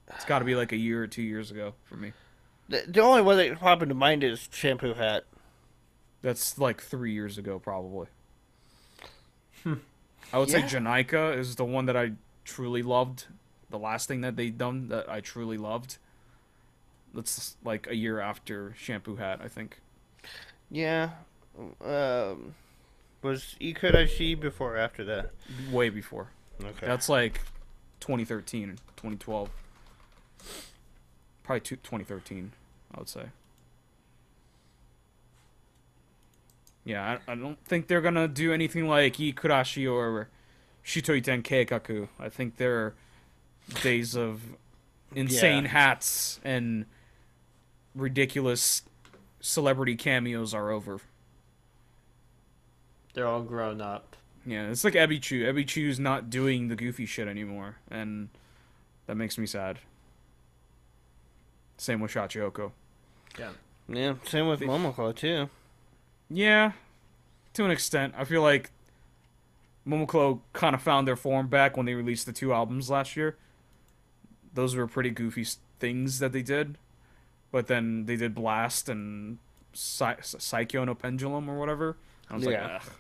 It's got to be like a year or 2 years ago for me. The only one that popped into mind is Shampoo Hat. That's like 3 years ago, probably. I would say Yeah. Janika is the one that I truly loved. The last thing that they done that I truly loved. That's like a year after Shampoo Hat, I think. Yeah. Was Atarashii before or after that? Way before. Okay. That's like 2013, 2012. Probably 2013, I would say. Yeah, I don't think they're gonna do anything like Ikurashi or Shitoiten Keikaku. I think their days of insane Yeah. hats and ridiculous celebrity cameos are over. They're all grown up. Yeah, it's like Ebichu. Ebichu's not doing the goofy shit anymore, and that makes me sad. Same with Syachihoko. Yeah. Yeah, same with Momoka, too. Yeah, to an extent. I feel like Momoko kind of found their form back when they released the 2 albums last year. Those were pretty goofy things that they did. But then they did Blast and Psycho no Pendulum or whatever. I was like, Yeah. ugh.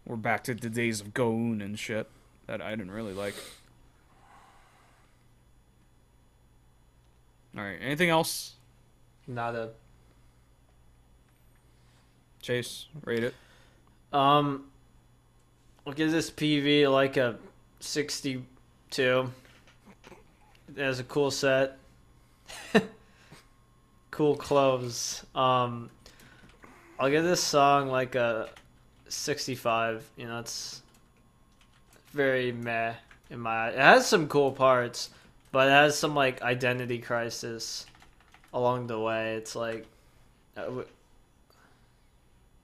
We're back to the days of Goon and shit that I didn't really like. Alright, anything else? Nada. Chase, rate it. I'll give this PV like a 62. It has a cool set. Cool clothes. I'll give this song like a 65. You know, it's very meh in my eye. It has some cool parts, but it has some like identity crisis along the way. It's like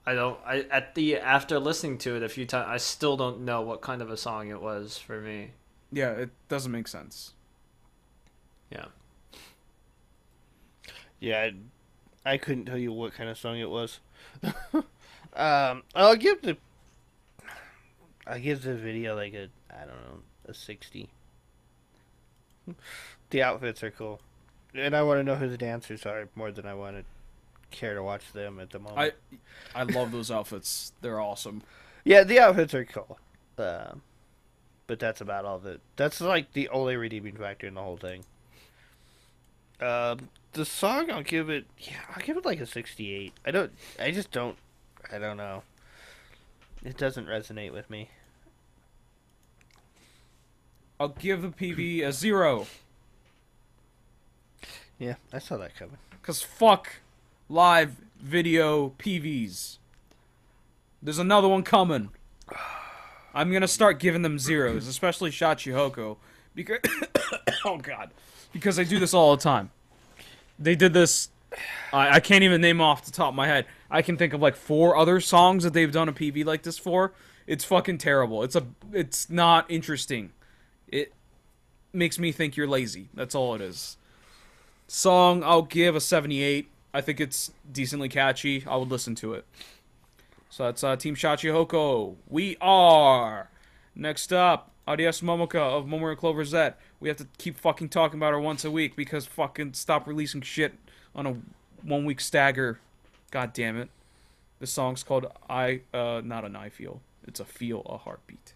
after listening to it a few times, I still don't know what kind of a song it was for me. Yeah, it doesn't make sense. Yeah. Yeah, I couldn't tell you what kind of song it was. I'll give the video like a, I don't know, a 60. The outfits are cool, and I want to know who the dancers are more than I want to care to watch them at the moment. I love those outfits. They're awesome. Yeah, the outfits are cool, but that's about all that's like the only redeeming factor in the whole thing. The song I'll give it like a 68. I don't know. It doesn't resonate with me. I'll give the PV a 0. Yeah, I saw that coming. Because fuck live video PVs. There's another one coming. I'm going to start giving them zeros, especially Syachihoko. Because, oh god. Because they do this all the time. They did this, I can't even name off the top of my head. I can think of like 4 other songs that they've done a PV like this for. It's fucking terrible. It's not interesting. It makes me think you're lazy. That's all it is. Song, I'll give a 78. I think it's decently catchy. I would listen to it. So that's Team Syachihoko. We are. Next up, Ariyasu Momoka of Momoru Clover Z. We have to keep fucking talking about her once a week because fucking stop releasing shit on a 1-week stagger. God damn it. The song's called not an I Feel. It's a Feel a Heartbeat.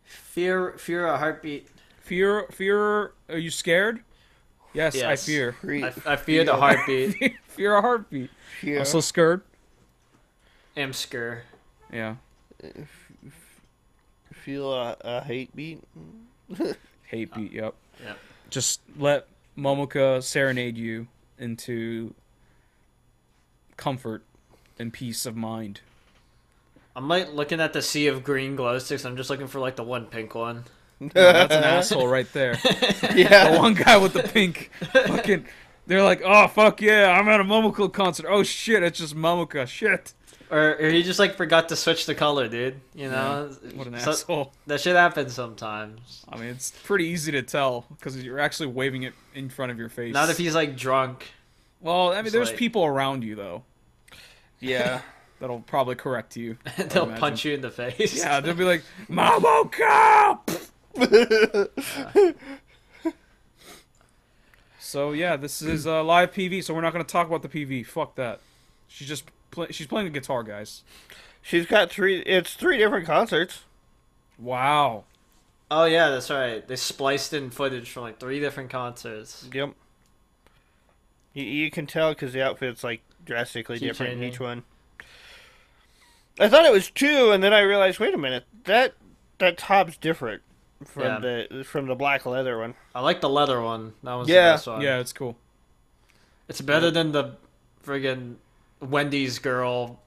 Fear a heartbeat. Fear, are you scared? Yes, I Yes. fear. I fear the heartbeat. Fear a heartbeat. Yeah. Also scared? Am scur. Yeah. Feel a hate beat. Hate beat, yep. Yep. Just let Momoka serenade you into comfort and peace of mind. I'm like looking at the sea of green glow sticks. I'm just looking for like the one pink one. No, that's an asshole right there. Yeah. The one guy with the pink fucking. They're like, oh fuck yeah, I'm at a Momoko concert. Oh shit, it's just Momoka. Shit. Or he just like forgot to switch the color, dude. You know, What an So- asshole. that shit happens sometimes. I mean, it's pretty easy to tell because you're actually waving it in front of your face. Not if he's like drunk. Well, I mean, It's there's like- people around you though Yeah. that'll probably correct you. They'll imagine. punch you in the face. Yeah, they'll be like, Momoka! So yeah, this is live PV. So we're not gonna talk about the PV. Fuck that. She's playing the guitar, guys. She's got three different concerts. Wow. Oh yeah, that's right. They spliced in footage from like 3 different concerts. Yep. You can tell because the outfit's like drastically Keep different in changing. each one. I thought it was 2, and then I realized, wait a minute, that top's different from the black leather one. I like the leather one. That was Yeah. the best one. Yeah, it's cool. It's better than the friggin' Wendy's girl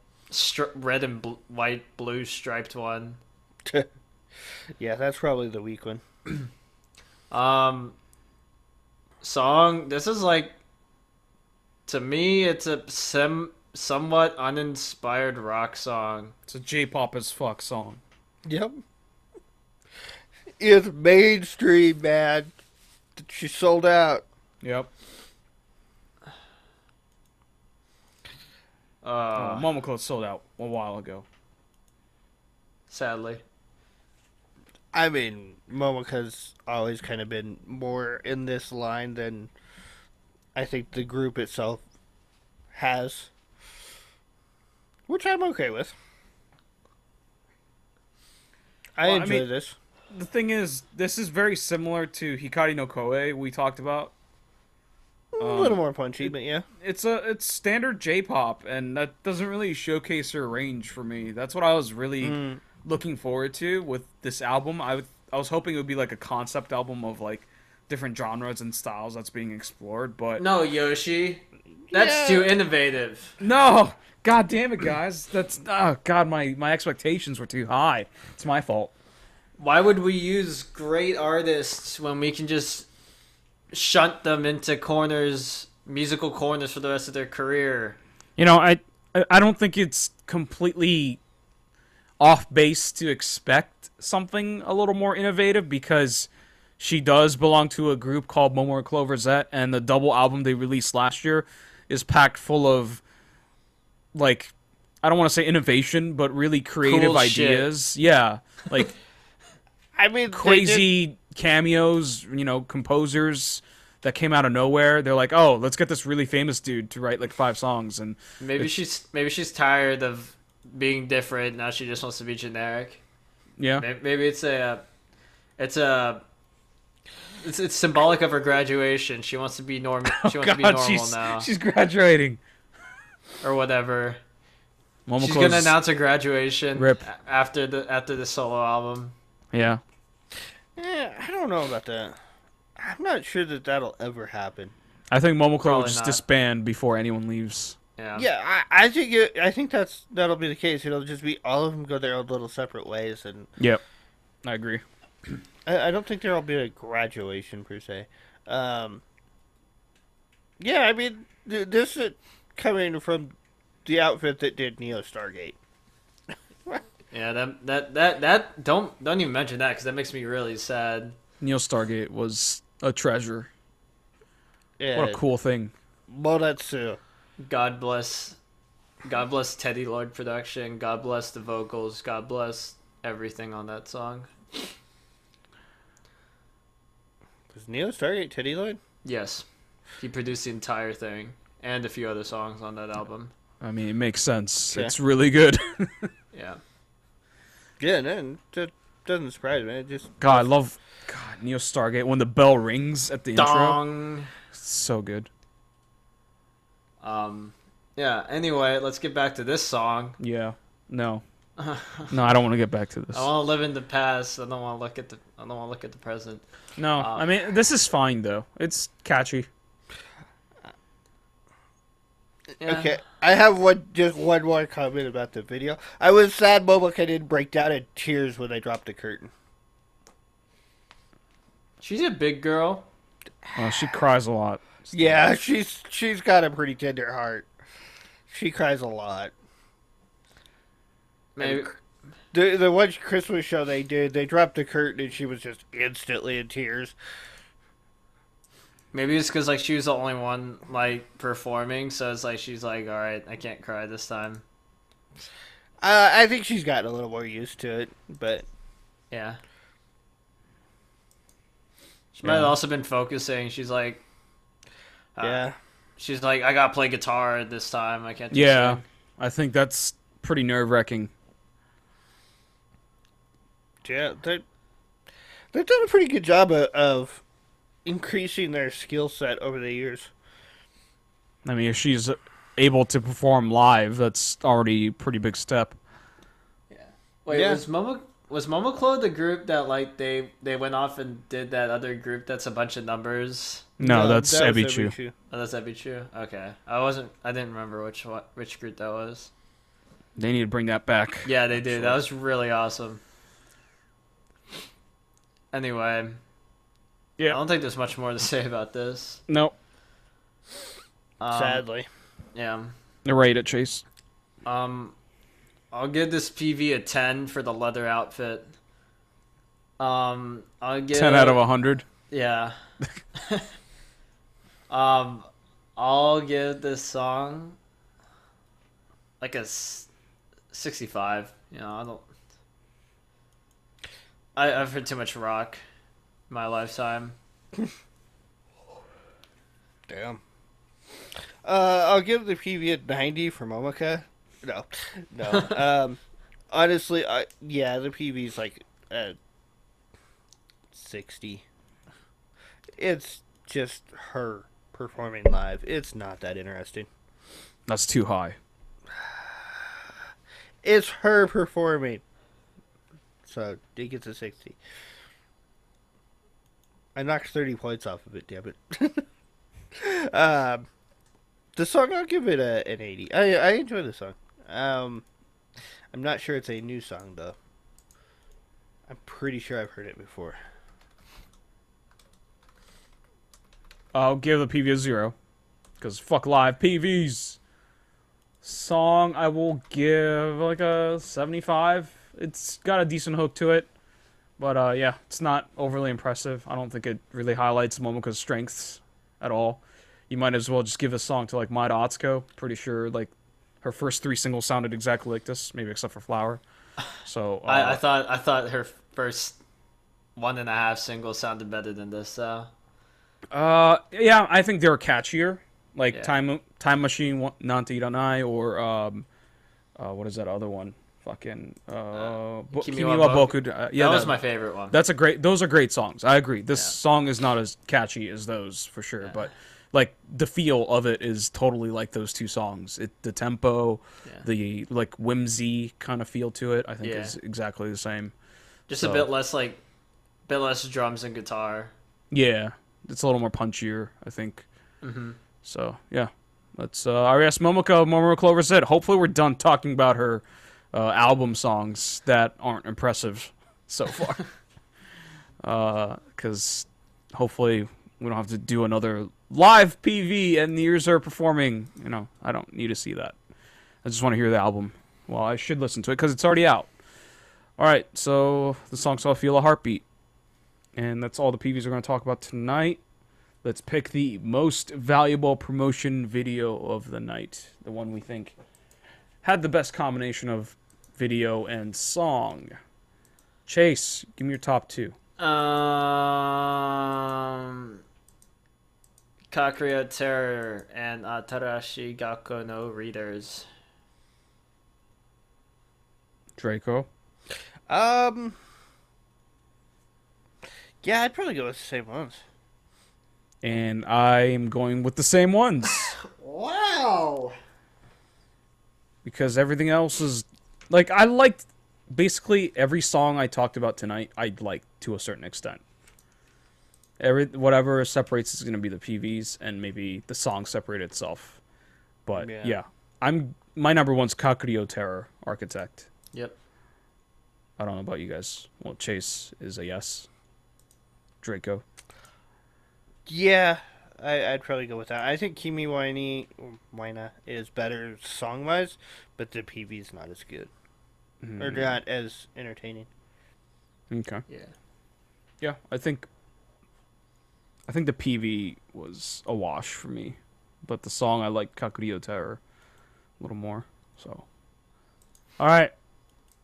red and white blue striped one. Yeah, that's probably the weak one. Song. This is like, to me, it's a somewhat uninspired rock song. It's a J-pop as fuck song. Yep. It's mainstream, man. She sold out. Yep. Momoko sold out a while ago. Sadly. I mean, Momoka's always kind of been more in this line than I think the group itself has. Which I'm okay with. I enjoy this. The thing is, this is very similar to Hikari no Koe we talked about. A little more punchy, but yeah. It's standard J-pop, and that doesn't really showcase her range for me. That's what I was really looking forward to with this album. I was hoping it would be like a concept album of like different genres and styles that's being explored, but No, Yoshi. That's Yeah. too innovative. no. God damn it, guys. That's God, my expectations were too high. It's my fault. Why would we use great artists when we can just shunt them into corners, musical corners for the rest of their career? You know, I don't think it's completely off base to expect something a little more innovative because she does belong to a group called Momo Cloverzette, and the double album they released last year is packed full of, like, I don't want to say innovation, but really creative Cool ideas. Yeah, like I mean, crazy cameos, you know, composers that came out of nowhere. They're like, oh, let's get this really famous dude to write like 5 songs, and Maybe she's tired of being different. Now she just wants to be generic. yeah, Maybe it's symbolic of her graduation. She wants to be normal. She wants to be normal now, she's graduating. or whatever. Momoko's, She's gonna announce her graduation Rip. after the solo album. Yeah. I don't know about that. I'm not sure that that'll ever happen. I think Momoko will Probably just not. disband before anyone leaves. Yeah. Yeah, I think that'll be the case. It'll just be all of them go their own little separate ways, and Yep. I agree. I don't think there'll be a graduation per se. Yeah, I mean, this is coming from the outfit that did Neo Stargate. Yeah. That don't even mention that because that makes me really sad. Neil Stargate was a treasure. Yeah, What a cool thing. Moretsu. God bless Teddy Lloyd production. God bless the vocals. God bless everything on that song. Was Neo Stargate Teddy Lloyd? Yes, he produced the entire thing and a few other songs on that album. I mean, it makes sense. Yeah. It's really good. Yeah. Yeah, no, that doesn't surprise me. It just God, I love Neo Stargate when the bell rings at the intro. Dong. It's so good. Yeah. Anyway, let's get back to this song. Yeah. No. No, I don't want to get back to this. I want to live in the past. I don't want to look at the present. No, I mean, this is fine, though. It's catchy. Yeah. Okay, I have one more comment about the video. I was sad Momoka didn't break down in tears when they dropped the curtain. She's a big girl. She cries a lot. Yeah, she's got a pretty tender heart. She cries a lot. Maybe. The one Christmas show they did, they dropped the curtain and she was just instantly in tears. Maybe it's because like she was the only one like performing, so it's like she's like, all right, I can't cry this time. I think she's gotten a little more used to it, but Yeah. She might have also been focusing. She's like, yeah. she's like, I gotta play guitar this time. I can't. Just Yeah, sing. I think that's pretty nerve-wracking. Yeah, they've done a pretty good job of increasing their skill set over the years. I mean, if she's able to perform live, that's already a pretty big step. Wait, Yeah. was Momoclo the group that like they went off and did that other group that's a bunch of numbers? No, that's that was Ebichu. Oh, that's Ebichu. Okay, I didn't remember which group that was. They need to bring that back. Yeah, they did. That was really awesome. Anyway, I Yeah. don't think there's much more to say about this. No, Sadly. Yeah. they're right at Chase. I'll give this PV a 10 for the leather outfit. I'll give 10 out of 100. Yeah. I'll give this song like a 65. You know, I've heard too much rock in my lifetime. Damn. I'll give the PV a 90 for Momoka. No. Honestly, the PV's like 60. It's just her performing live. It's not that interesting. That's too high. It's her performing. So, it gets a 60. I knocked 30 points off of it, damn it. The song, I'll give it an 80. I enjoy the song. I'm not sure it's a new song, though. I'm pretty sure I've heard it before. I'll give the PV a 0. Because fuck live PVs. Song, I will give like a 75. It's got a decent hook to it. But yeah, it's not overly impressive. I don't think it really highlights Momoka's strengths at all. You might as well just give a song to like Maida Atsuko. Pretty sure like her first 3 singles sounded exactly like this, maybe except for Flower. So I thought her first 1.5 singles sounded better than this, though. yeah, I think they're catchier. Like Yeah. Time Machine Nanti Danai or what is that other one? Fucking Kimi Kimi wa wa Boku. Yeah, that was my favorite one. those are great songs. I agree. This Yeah. song is not as catchy as those for sure, but like the feel of it is totally like those two songs. The tempo, the like whimsy kind of feel to it, I think is exactly the same. Just a bit less drums and guitar. Yeah, it's a little more punchier, I think. So yeah, let's Ariyasu Momoka, Momoro Clover said. Hopefully we're done talking about her album songs that aren't impressive so far. Because hopefully we don't have to do another live PV and here's her performing. You know, I don't need to see that. I just want to hear the album. Well, I should listen to it because it's already out. All right, so the song's called Feel a Heartbeat. And that's all the PVs we're going to talk about tonight. Let's pick the most valuable promotion video of the night. The one we think had the best combination of video and song. Chase, give me your top 2. Kaqriyo Terror and Atarashii Gakkou no Readers. Draco. Yeah, I'd probably go with the same ones. And I'm going with the same ones. Wow. Because everything else is... Like, I liked... Basically, every song I talked about tonight, I liked to a certain extent. Whatever separates is going to be the PVs, and maybe the song separate itself. But, yeah. My number one's Kaqriyo Terror, Architect. Yep. I don't know about you guys. Well, Chase is a yes. Draco. Yeah, I'd probably go with that. I think Kimi Waina is better song-wise, but the PV's not as good. Or not as entertaining. Okay. Yeah. Yeah, I think the PV was a wash for me, but the song I like Kaqriyo Terror a little more. So, all right,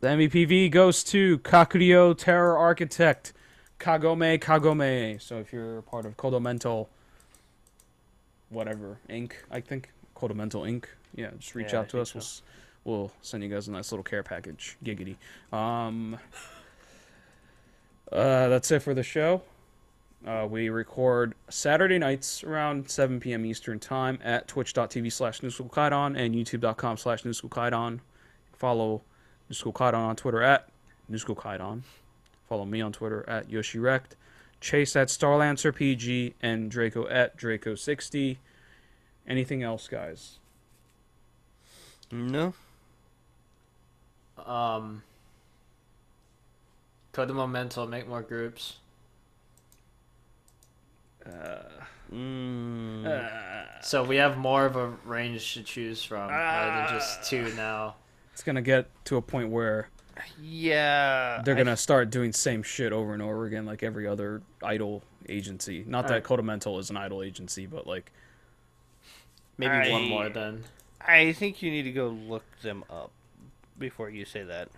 the MVPV goes to Kaqriyo Terror Architect Kagome. So if you're part of Kodomental, whatever Inc. I think Kodomental Inc. Yeah, just reach out to us. So. We'll send you guys a nice little care package. Giggity. That's it for the show. We record Saturday nights around 7 p.m. Eastern Time at twitch.tv/NewSchoolKaidon and youtube.com/NewSchoolKaidon. Follow New School Kaidon on Twitter at New School Kaidon. Follow me on Twitter at YoshiRect. Chase at StarLancerPG and Draco at Draco60. Anything else, guys? No. Kodomo Mental, make more groups. So we have more of a range to choose from rather than just two now. It's going to get to a point where Yeah. they're going to start doing same shit over and over again like every other idol agency. Not that Kodomental is an idol agency, but like... Maybe one more then. I think you need to go look them up before you say that.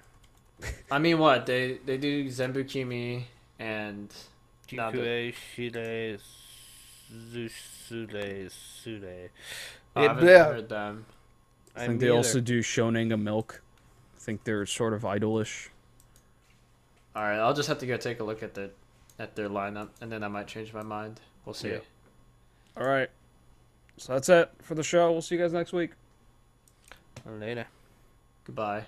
I mean, what? They do Zembukimi and... Jikue, Shide, Sude. I haven't heard them. I think they also do Shonenga Milk. I think they're sort of idolish. Alright, I'll just have to go take a look at their lineup, and then I might change my mind. We'll see. Yeah. Alright. So that's it for the show. We'll see you guys next week. Later. Goodbye.